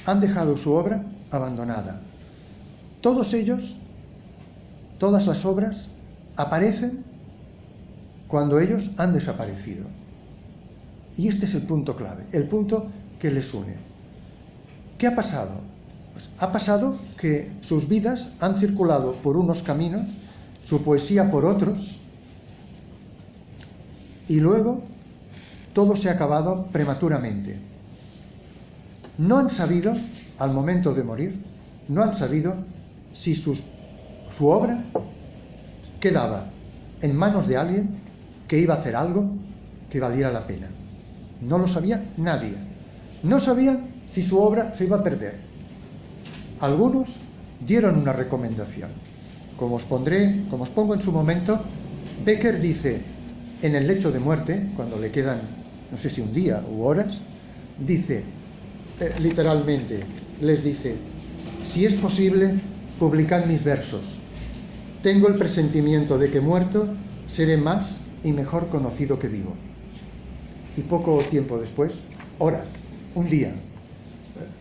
han dejado su obra abandonada. Todos ellos, todas las obras, aparecen cuando ellos han desaparecido. Y este es el punto clave, el punto que les une. ¿Qué ha pasado? Pues ha pasado que sus vidas han circulado por unos caminos, su poesía por otros, y luego todo se ha acabado prematuramente. No han sabido, al momento de morir, no han sabido si su obra quedaba en manos de alguien que iba a hacer algo que valiera la pena. No lo sabía nadie. No sabían si su obra se iba a perder. Algunos dieron una recomendación. Como os pongo en su momento, Becker dice, en el lecho de muerte, cuando le quedan, no sé si un día u horas, dice, literalmente, les dice, si es posible, publicad mis versos. Tengo el presentimiento de que muerto seré más y mejor conocido que vivo. Y poco tiempo después, horas, un día,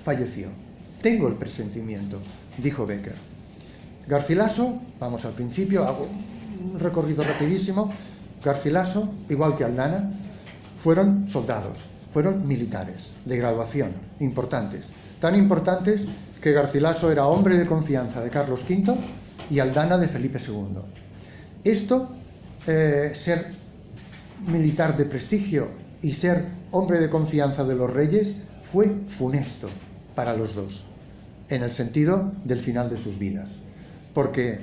falleció. Tengo el presentimiento, dijo Becker. Garcilaso, vamos al principio, hago un recorrido rapidísimo. Garcilaso, igual que Aldana, fueron soldados, fueron militares de graduación, importantes. Tan importantes que Garcilaso era hombre de confianza de Carlos V y Aldana de Felipe II. Esto, ser militar de prestigio y ser hombre de confianza de los reyes, fue funesto para los dos, en el sentido del final de sus vidas. Porque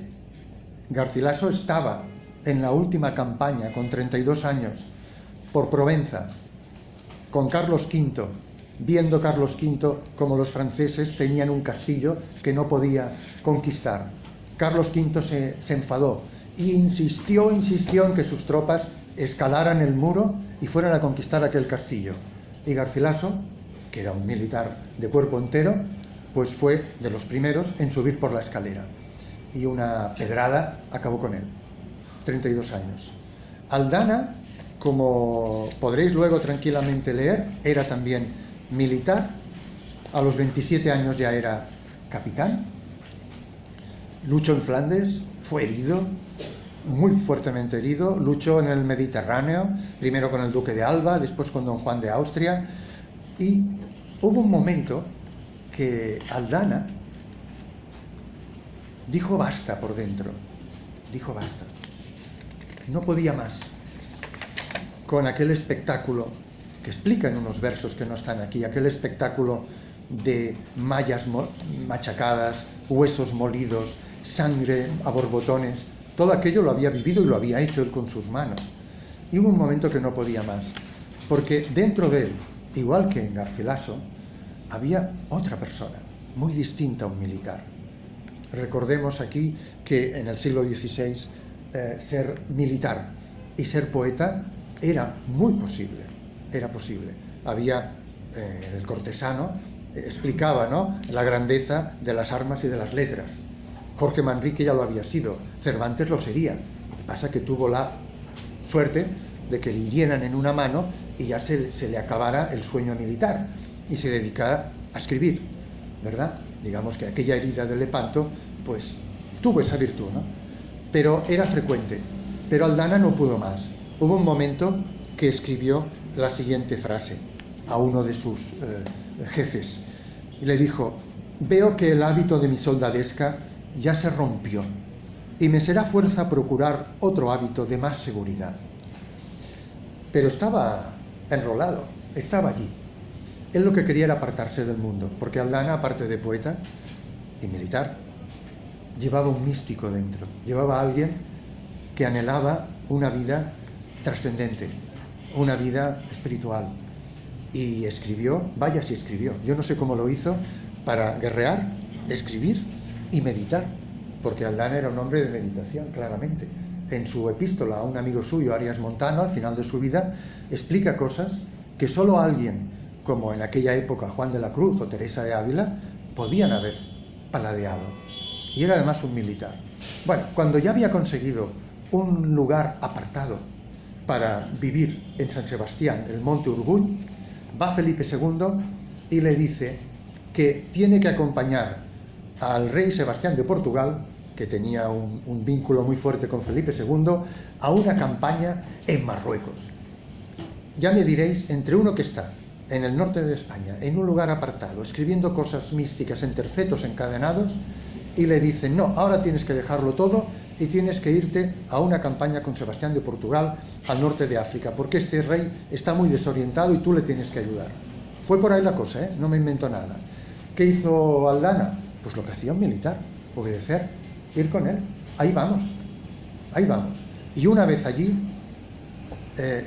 Garcilaso estaba en la última campaña, con 32 años, por Provenza, con Carlos V, viendo Carlos V como los franceses tenían un castillo que no podía conquistar. Carlos V se enfadó e insistió en que sus tropas escalaran el muro y fueran a conquistar aquel castillo. Y Garcilaso, que era un militar de cuerpo entero, pues fue de los primeros en subir por la escalera. Y una pedrada acabó con él. 32 años. Aldana, como podréis luego tranquilamente leer, era también militar. A los 27 años ya era capitán. Luchó en Flandes, fue herido, muy fuertemente herido. Luchó en el Mediterráneo, primero con el duque de Alba, después con don Juan de Austria. Y hubo un momento que Aldana dijo basta por dentro, dijo basta. No podía más con aquel espectáculo que explica en unos versos que no están aquí, aquel espectáculo de mallas machacadas, huesos molidos, sangre a borbotones. Todo aquello lo había vivido y lo había hecho él con sus manos. Y hubo un momento que no podía más, porque dentro de él, igual que en Garcilaso, había otra persona, muy distinta a un militar. Recordemos aquí que en el siglo XVI ser militar y ser poeta era muy posible, era posible. Había, el cortesano explicaba, ¿no?, la grandeza de las armas y de las letras. Jorge Manrique ya lo había sido, Cervantes lo sería. Lo que pasa es que tuvo la suerte de que le hirieran en una mano y ya se le acabara el sueño militar y se dedicara a escribir, ¿verdad? Digamos que aquella herida de Lepanto pues tuvo esa virtud, ¿no? Pero era frecuente. Pero Aldana no pudo más. Hubo un momento que escribió la siguiente frase a uno de sus jefes y le dijo: veo que el hábito de mi soldadesca ya se rompió y me será fuerza procurar otro hábito de más seguridad. Pero estaba enrolado, estaba allí. Él lo que quería era apartarse del mundo, porque Aldana, aparte de poeta y militar, llevaba un místico dentro, llevaba a alguien que anhelaba una vida trascendente, una vida espiritual. Y escribió, vaya si escribió, yo no sé cómo lo hizo para guerrear, escribir y meditar, porque Aldana era un hombre de meditación, claramente. En su epístola a un amigo suyo, Arias Montano, al final de su vida, explica cosas que solo alguien, como en aquella época Juan de la Cruz o Teresa de Ávila, podían haber paladeado. Y era además un militar. Bueno, cuando ya había conseguido un lugar apartado para vivir en San Sebastián, el Monte Urgull, va Felipe II y le dice que tiene que acompañar al rey Sebastián de Portugal, que tenía un vínculo muy fuerte con Felipe II, a una campaña en Marruecos. Ya me diréis, entre uno que está en el norte de España, en un lugar apartado, escribiendo cosas místicas en tercetos encadenados, y le dicen: no, ahora tienes que dejarlo todo y tienes que irte a una campaña con Sebastián de Portugal al norte de África, porque este rey está muy desorientado y tú le tienes que ayudar. Fue por ahí la cosa, no me invento nada. ¿Qué hizo Aldana? Pues lo que hacía un militar, obedecer, ir con él. Ahí vamos, ahí vamos. Y una vez allí,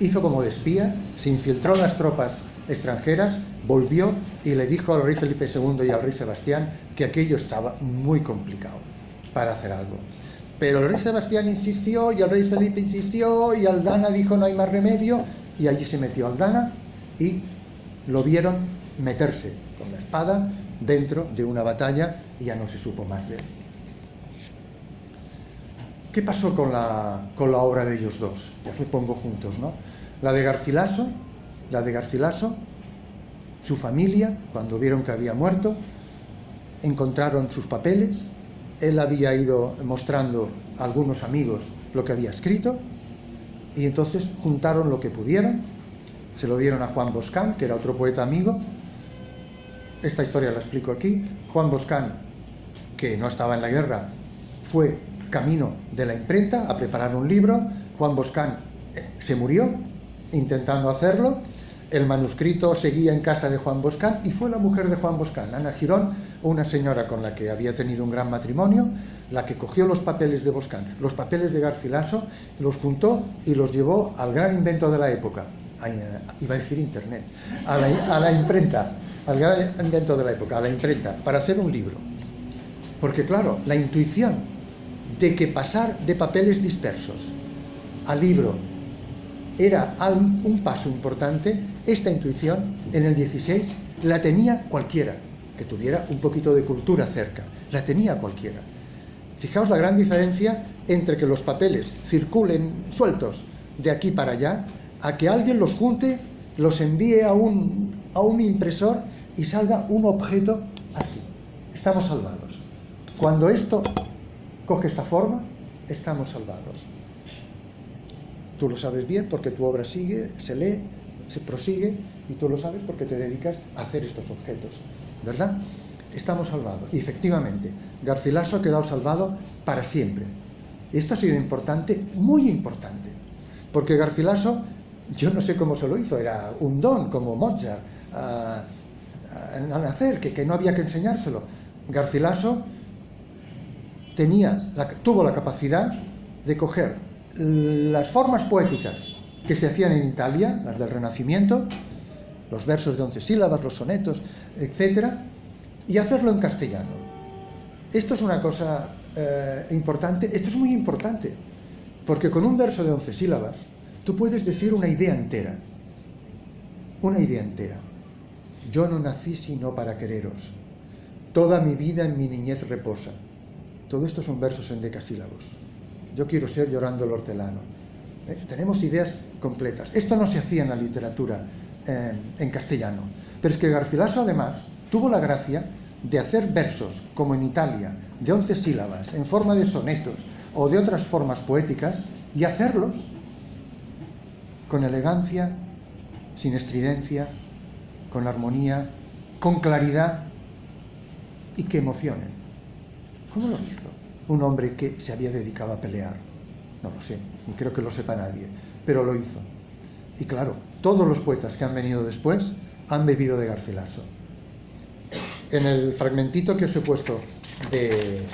hizo como de espía, se infiltró en las tropas extranjeras, volvió y le dijo al rey Felipe II y al rey Sebastián que aquello estaba muy complicado para hacer algo. Pero el rey Sebastián insistió y el rey Felipe insistió y Aldana dijo no hay más remedio, y allí se metió Aldana y lo vieron meterse con la espada dentro de una batalla y ya no se supo más de él. ¿Qué pasó con la obra de ellos dos? Ya os pongo juntos, ¿no? La de Garcilaso, su familia, cuando vieron que había muerto, encontraron sus papeles. Él había ido mostrando a algunos amigos lo que había escrito, y entonces juntaron lo que pudieron, se lo dieron a Juan Boscán, que era otro poeta amigo. Esta historia la explico aquí. Juan Boscán, que no estaba en la guerra, fue camino de la imprenta a preparar un libro. Juan Boscán se murió intentando hacerlo. El manuscrito seguía en casa de Juan Boscán y fue la mujer de Juan Boscán, Ana Girón, una señora con la que había tenido un gran matrimonio, la que cogió los papeles de Boscán, los papeles de Garcilaso, los juntó y los llevó al gran invento de la época, iba a decir internet, a la imprenta, al gran invento de la época, a la imprenta, para hacer un libro. Porque claro, la intuición de que pasar de papeles dispersos al libro era un paso importante, esta intuición en el 16 la tenía cualquiera que tuviera un poquito de cultura cerca, la tenía cualquiera. Fijaos la gran diferencia entre que los papeles circulen sueltos de aquí para allá, a que alguien los junte, los envíe a un impresor y salga un objeto así. Estamos salvados. Cuando esto coge esta forma, estamos salvados. Tú lo sabes bien porque tu obra sigue, se lee, se prosigue, y tú lo sabes porque te dedicas a hacer estos objetos, ¿verdad? Estamos salvados. Y efectivamente, Garcilaso ha quedado salvado para siempre. Y esto ha sido importante, muy importante, porque Garcilaso, yo no sé cómo se lo hizo, era un don como Mozart al nacer, que no había que enseñárselo. Garcilaso tuvo la capacidad de coger las formas poéticas que se hacían en Italia, las del Renacimiento, los versos de 11 sílabas, los sonetos, etcétera, y hacerlo en castellano. Esto es una cosa importante, esto es muy importante, porque con un verso de 11 sílabas tú puedes decir una idea entera. Una idea entera. Yo no nací sino para quereros. Toda mi vida en mi niñez reposa. Todo esto son versos en decasílabos. Yo quiero ser llorando el hortelano. Tenemos ideas completas. Esto no se hacía en la literatura en castellano. Pero es que Garcilaso además tuvo la gracia de hacer versos, como en Italia, de 11 sílabas, en forma de sonetos o de otras formas poéticas, y hacerlos con elegancia, sin estridencia, con armonía, con claridad y que emocionen. ¿Cómo lo hizo? Un hombre que se había dedicado a pelear. No lo sé, ni creo que lo sepa nadie, pero lo hizo. Y claro, todos los poetas que han venido después han bebido de Garcilaso. En el fragmentito que os he puesto de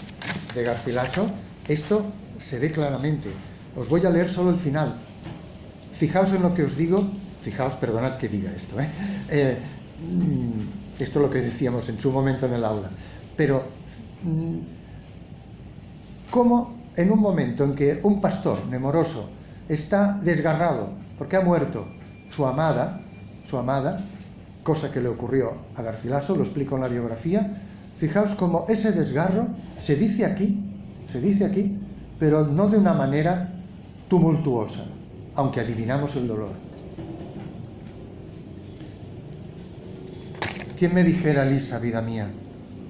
Garcilaso, esto se ve claramente. Os voy a leer solo el final. Fijaos en lo que os digo. Fijaos, perdonad que diga esto, esto es lo que decíamos en su momento en el aula. Pero cómo en un momento en que un pastor nemoroso está desgarrado porque ha muerto su amada, cosa que le ocurrió a Garcilaso, lo explico en la biografía. Fijaos cómo ese desgarro se dice aquí, pero no de una manera tumultuosa, aunque adivinamos el dolor. ¿Quién me dijera, Lisa, vida mía,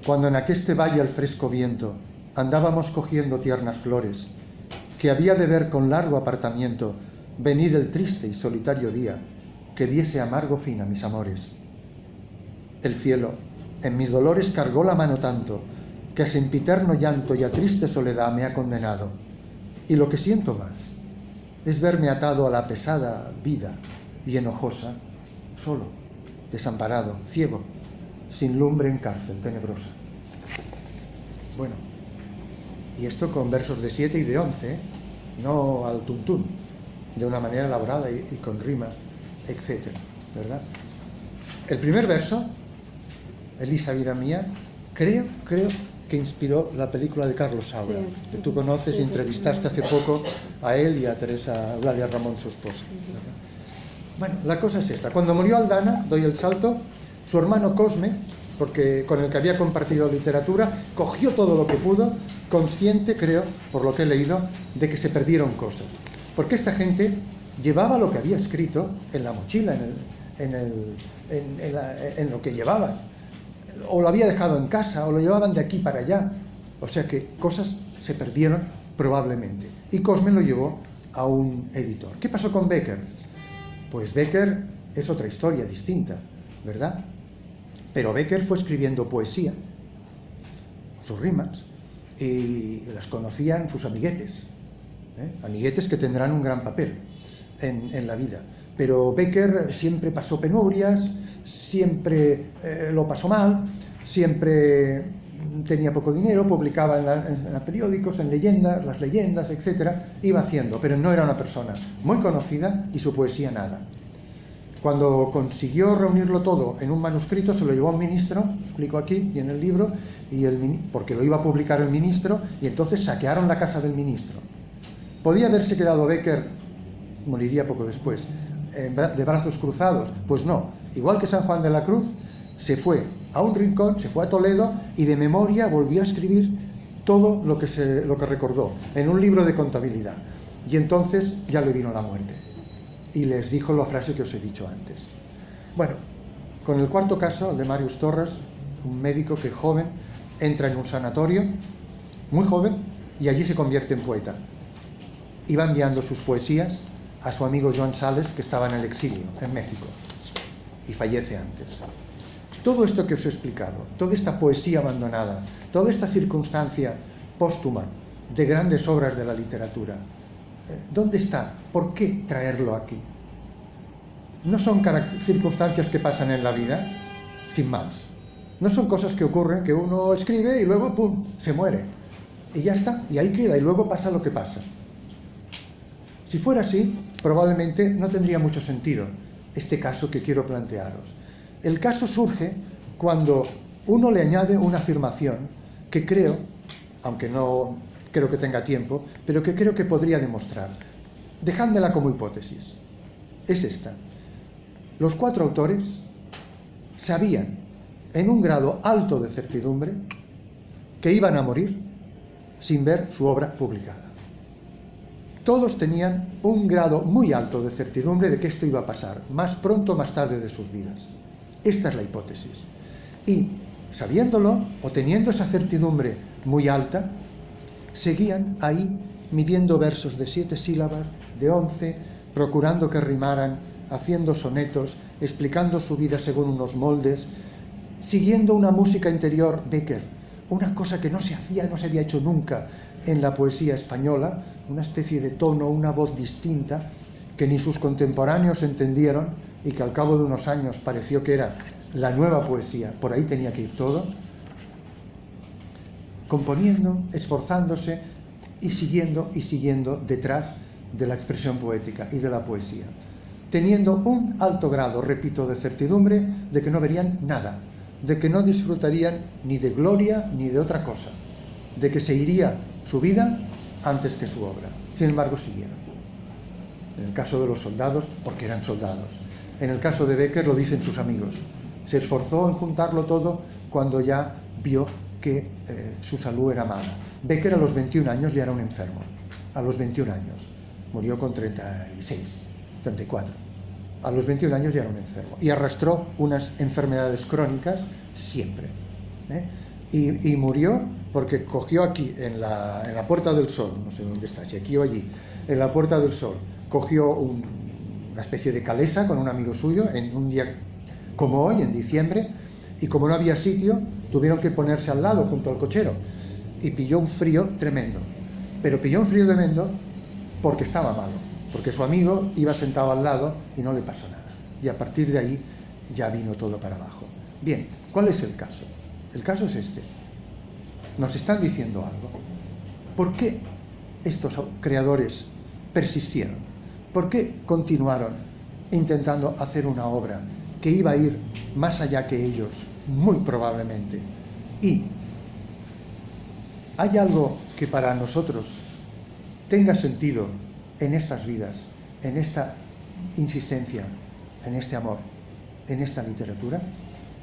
cuando en aqueste valle al fresco viento andábamos cogiendo tiernas flores, que había de ver con largo apartamiento venir el triste y solitario día que diese amargo fin a mis amores? El cielo en mis dolores cargó la mano tanto que a sempiterno llanto y a triste soledad me ha condenado, y lo que siento más es verme atado a la pesada vida y enojosa, solo, desamparado, ciego, sin lumbre en cárcel tenebrosa. Bueno, y esto con versos de 7 y de 11, no al tuntún, de una manera elaborada y con rimas, etcétera, ¿verdad? El primer verso Elisa, vida mía, creo que inspiró la película de Carlos Saura, Sí. que tú conoces y entrevistaste hace poco a él y a Teresa Eulalia Ramón, su esposa. Bueno, la cosa es esta. Cuando murió Aldana, doy el salto, su hermano Cosme, porque con el que había compartido literatura, cogió todo lo que pudo, consciente, creo, por lo que he leído, de que se perdieron cosas. Porque esta gente llevaba lo que había escrito en la mochila, en lo que llevaban. O lo había dejado en casa, o lo llevaban de aquí para allá. O sea que cosas se perdieron probablemente. Y Cosme lo llevó a un editor. ¿Qué pasó con Becker? Pues Becker es otra historia distinta, ¿verdad? Pero Becker fue escribiendo poesía, sus rimas, y las conocían sus amiguetes, amiguetes que tendrán un gran papel en la vida. Pero Becker siempre pasó penurias, siempre lo pasó mal, siempre tenía poco dinero, publicaba en periódicos, en leyendas, las leyendas, etcétera, iba haciendo, pero no era una persona muy conocida y su poesía nada. Cuando consiguió reunirlo todo en un manuscrito, se lo llevó a un ministro, explico aquí y en el libro, porque lo iba a publicar el ministro, y entonces saquearon la casa del ministro. ¿Podía haberse quedado Becker, moriría poco después, de brazos cruzados? Pues no. Igual que San Juan de la Cruz, se fue a un rincón, se fue a Toledo y de memoria volvió a escribir todo lo que recordó en un libro de contabilidad. Y entonces ya le vino la muerte. Y les dijo la frase que os he dicho antes. Bueno, con el cuarto caso, el de Marius Torres, un médico que joven entra en un sanatorio, muy joven, y allí se convierte en poeta. Iba enviando sus poesías a su amigo Joan Sales, que estaba en el exilio, en México, y fallece antes. Todo esto que os he explicado, toda esta poesía abandonada, toda esta circunstancia póstuma de grandes obras de la literatura, ¿dónde está? ¿Por qué traerlo aquí? No son circunstancias que pasan en la vida, sin más. No son cosas que ocurren, que uno escribe y luego, ¡pum!, se muere. Y ya está, y ahí queda, y luego pasa lo que pasa. Si fuera así, probablemente no tendría mucho sentido este caso que quiero plantearos. El caso surge cuando uno le añade una afirmación que creo, aunque no creo que tenga tiempo, pero que creo que podría demostrar. Dejádmela como hipótesis. Es esta. Los cuatro autores sabían, en un grado alto de certidumbre, que iban a morir sin ver su obra publicada. Todos tenían un grado muy alto de certidumbre de que esto iba a pasar, más pronto o más tarde de sus vidas. Esta es la hipótesis. Y, sabiéndolo, o teniendo esa certidumbre muy alta, seguían ahí midiendo versos de 7 sílabas, de 11, procurando que rimaran, haciendo sonetos, explicando su vida según unos moldes, siguiendo una música interior Becker, una cosa que no se había hecho nunca en la poesía española, una especie de tono, una voz distinta, que ni sus contemporáneos entendieron y que al cabo de unos años pareció que era la nueva poesía, por ahí tenía que ir todo, componiendo, esforzándose y siguiendo detrás de la expresión poética y de la poesía, teniendo un alto grado, repito, de certidumbre de que no verían nada, de que no disfrutarían ni de gloria ni de otra cosa, de que se iría su vida antes que su obra. Sin embargo, siguieron. En el caso de los soldados, porque eran soldados. En el caso de Becker lo dicen sus amigos. Se esforzó en juntarlo todo cuando ya vio que su salud era mala. Becker a los 21 años ya era un enfermo. A los 21 años. Murió con 36, 34. A los 21 años ya era un enfermo. Y arrastró unas enfermedades crónicas siempre. Y murió porque cogió aquí, en la Puerta del Sol, no sé dónde está, si aquí o allí, en la Puerta del Sol, cogió una especie de calesa con un amigo suyo en un día como hoy, en diciembre, y como no había sitio, tuvieron que ponerse al lado, junto al cochero, y pilló un frío tremendo. Pero pilló un frío tremendo porque estaba malo, porque su amigo iba sentado al lado y no le pasó nada. Y a partir de ahí ya vino todo para abajo. Bien, ¿cuál es el caso? El caso es este. Nos están diciendo algo. ¿Por qué estos creadores persistieron? ¿Por qué continuaron intentando hacer una obra que iba a ir más allá que ellos muy probablemente. Y hay algo que para nosotros tenga sentido en estas vidas, en esta insistencia, en este amor, en esta literatura.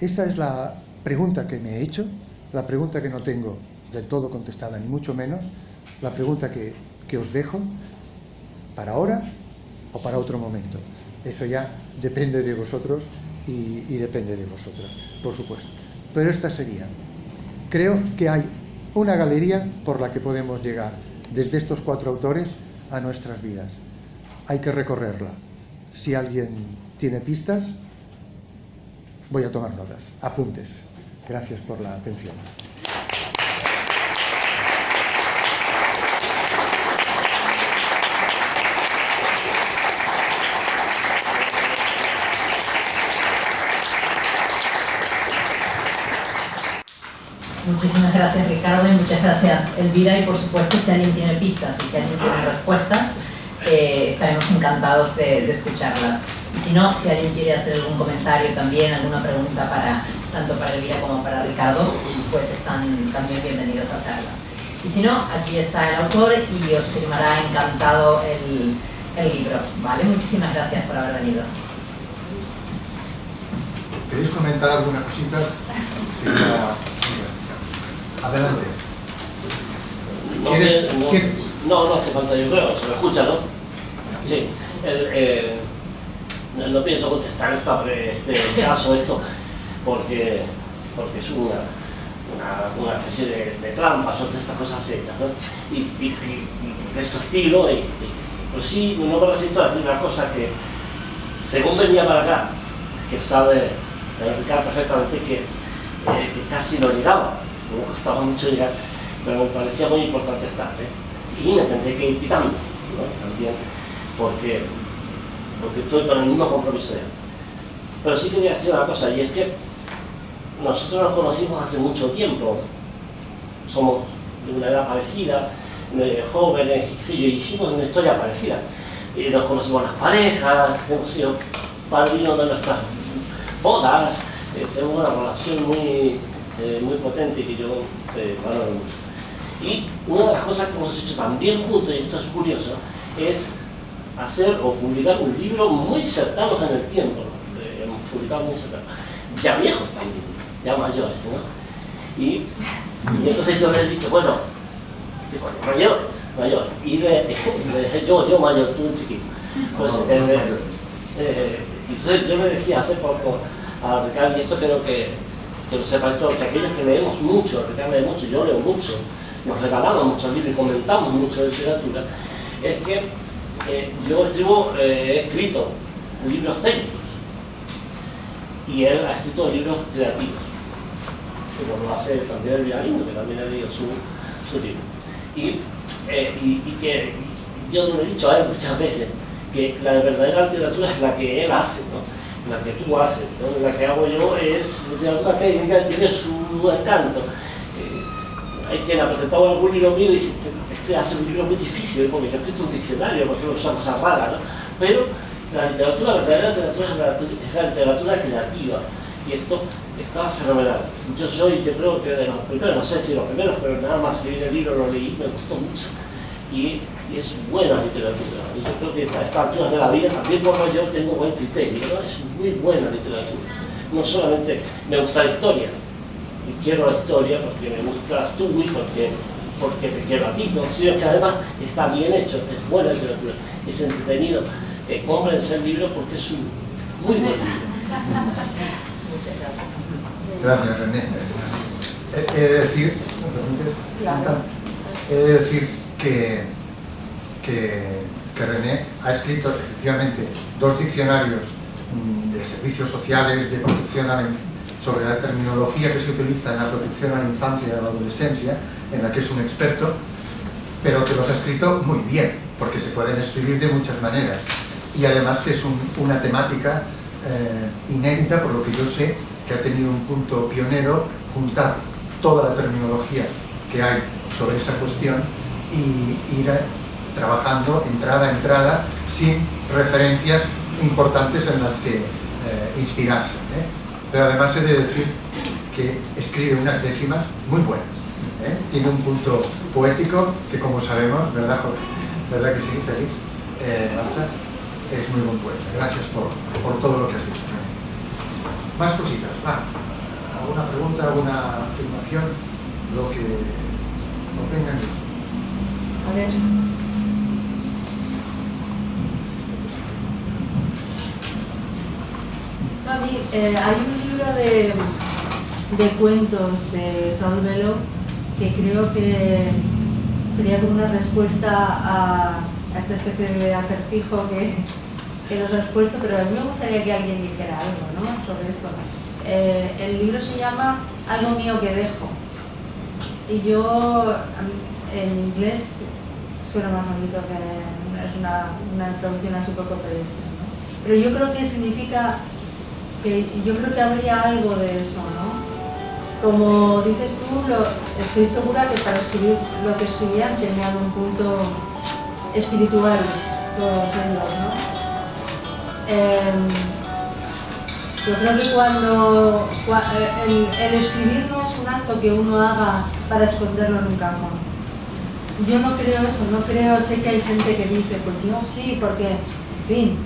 Esta es la pregunta que me he hecho, la pregunta que no tengo del todo contestada, ni mucho menos, la pregunta que os dejo para ahora o para otro momento. Eso ya depende de vosotros y depende de vosotros, por supuesto. Pero esta sería. Creo que hay una galería por la que podemos llegar desde estos 4 autores a nuestras vidas. Hay que recorrerla. Si alguien tiene pistas, voy a tomar notas, apuntes. Gracias por la atención. Muchísimas gracias, Ricardo, y muchas gracias, Elvira, y por supuesto, si alguien tiene pistas y si alguien tiene respuestas, estaremos encantados de escucharlas. Y si no, si alguien quiere hacer algún comentario también, alguna pregunta tanto para Elvira como para Ricardo, pues están también bienvenidos a hacerlas. Y si no, aquí está el autor y os firmará encantado el libro, ¿vale? Muchísimas gracias por haber venido. ¿Queréis comentar alguna cosita? Sí, adelante. No hace falta, yo creo, se me escucha, ¿no? Sí. No pienso contestar este caso, porque es una especie de trampa, son de estas cosas hechas, ¿no? Y de este estilo, pues sí, no me resisto a decir una cosa que, según venía para acá, que sabe Ricardo perfectamente que casi lo llegaba, me costaba mucho llegar, pero me parecía muy importante estar, y me tendré que ir quitando, ¿no? También, porque estoy con el mismo compromiso de él. Pero sí quería decir una cosa, y es que nosotros nos conocimos hace mucho tiempo, somos de una edad parecida, jóvenes, y hicimos una historia parecida. Nos conocimos las parejas, hemos sido padrinos de nuestras bodas, tenemos una relación muy potente que yo valoro mucho. Y una de las cosas que hemos hecho también juntos, y esto es curioso, es hacer o publicar un libro muy cercano en el tiempo, hemos publicado muy cercano, ya viejos también, ya mayores, ¿no? Y entonces yo les he dicho, bueno, mayor, y le dije yo mayor, tú chiquito. Pues, entonces yo le decía hace poco a Ricardo, y esto quiero que lo sepa esto, que aquellos que leemos mucho, Ricardo lee mucho, yo leo mucho, nos regalamos muchos libros y comentamos mucho de literatura, es que yo he escrito libros técnicos y él ha escrito libros creativos, como lo hace también el Villarino, que también ha leído su libro. Y que yo le he dicho a él muchas veces que la verdadera literatura es la que él hace, ¿no? La que tú haces, ¿no? La que hago yo es literatura técnica, tiene su encanto. Hay quien ha presentado algún libro mío y dice, este hace un libro muy difícil, porque yo he escrito un diccionario, porque son cosas raras, ¿no? Pero la verdadera literatura es la literatura creativa, y esto está fenomenal. Yo creo que de los primeros, no sé si los primeros, pero nada más recibir el libro, lo leí, me gustó mucho. Y es buena literatura. Y yo creo que a estas alturas de la vida, también por mayor, tengo buen criterio, ¿no? Es muy buena literatura. No solamente me gusta la historia, y quiero la historia porque me gustas tú y porque te quiero a ti, ¿no? Sino que además está bien hecho, es buena literatura, es entretenido. Cómprense el libro porque es un muy buen libro. Muchas gracias. Gracias, René. He de decir, que René ha escrito efectivamente 2 diccionarios de servicios sociales, de protección sobre la terminología que se utiliza en la protección a la infancia y a la adolescencia, en la que es un experto, pero que los ha escrito muy bien, porque se pueden escribir de muchas maneras. Y además que es una temática inédita, por lo que yo sé, que ha tenido un punto pionero, juntar toda la terminología que hay sobre esa cuestión y ir trabajando entrada a entrada sin referencias importantes en las que inspirarse, Pero además he de decir que escribe unas décimas muy buenas. Tiene un punto poético que, como sabemos, ¿verdad, Jorge? ¿Verdad que sí, Félix? Marta, es muy buen poeta. Gracias por todo lo que has dicho. Más cositas, va. ¿Alguna pregunta, alguna afirmación? Lo que venga en gusto. A ver. A mí, hay un libro de cuentos de Saul Bellow que creo que sería como una respuesta a esta especie de acertijo que nos has puesto, pero a mí me gustaría que alguien dijera algo, ¿no?, sobre esto. El libro se llama Algo mío que dejo, y yo en inglés suena más bonito, que es una traducción así poco pedestre, ¿no? Pero yo creo que significa yo creo que habría algo de eso, ¿no? Como dices tú, estoy segura que para escribir lo que escribían tenían un punto espiritual, todos ellos, ¿no? Yo creo que cuando el escribir no es un acto que uno haga para esconderlo en un cajón. Yo no creo eso, no creo, sé que hay gente que dice, pues yo sí, porque, en fin,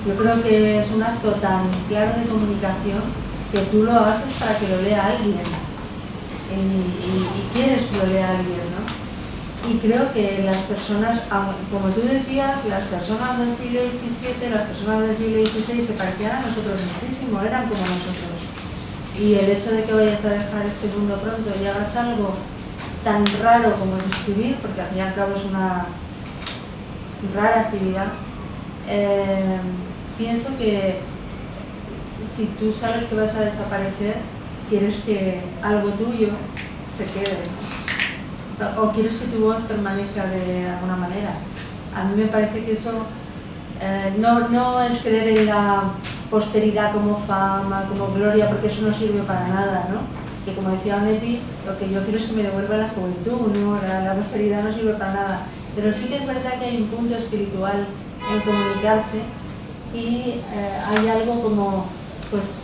yo creo que es un acto tan claro de comunicación que tú lo haces para que lo lea alguien y quieres que lo lea alguien, ¿no? Y creo que las personas, como tú decías, las personas del siglo XVII, las personas del siglo XVI se parecían a nosotros muchísimo, eran como nosotros. Y el hecho de que vayas a dejar este mundo pronto y hagas algo tan raro como es escribir, porque al fin y al cabo es una rara actividad, pienso que si tú sabes que vas a desaparecer, quieres que algo tuyo se quede, ¿no? O quieres que tu voz permanezca de alguna manera. A mí me parece que eso no es creer en la posteridad como fama, como gloria, porque eso no sirve para nada, ¿no? Que como decía Onetti, lo que yo quiero es que me devuelva la juventud, ¿no? La posteridad no sirve para nada. Pero sí que es verdad que hay un punto espiritual en comunicarse y hay algo como, pues,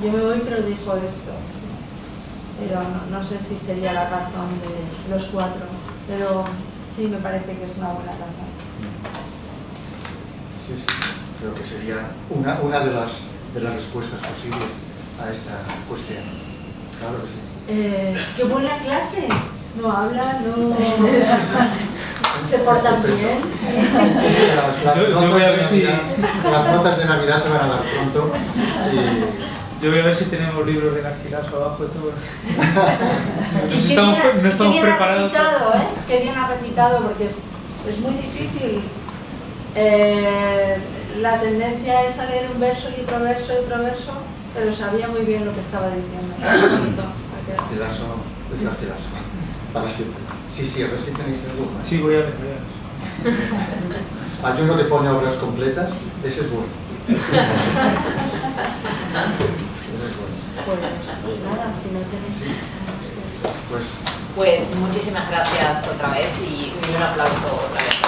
yo me voy pero dijo esto. Pero no sé si sería la razón de los cuatro, pero sí me parece que es una buena razón. Sí, creo que sería una de las respuestas posibles a esta cuestión. Claro que sí. ¡Qué buena clase! No habla, no se portan bien. Las notas de Navidad se van a dar pronto. Yo voy a ver si tenemos libros de Garcilaso abajo y todo. No estamos preparados. Qué bien ha recitado, porque es muy difícil. La tendencia es a leer un verso y otro verso y otro verso, pero sabía muy bien lo que estaba diciendo. Garcilaso es Garcilaso, para siempre. Sí, a ver si tenéis alguna. Sí, voy a ver. Hay uno que pone obras completas, ese es bueno. Pues nada, si no tenéis... Pues muchísimas gracias otra vez y un aplauso otra vez.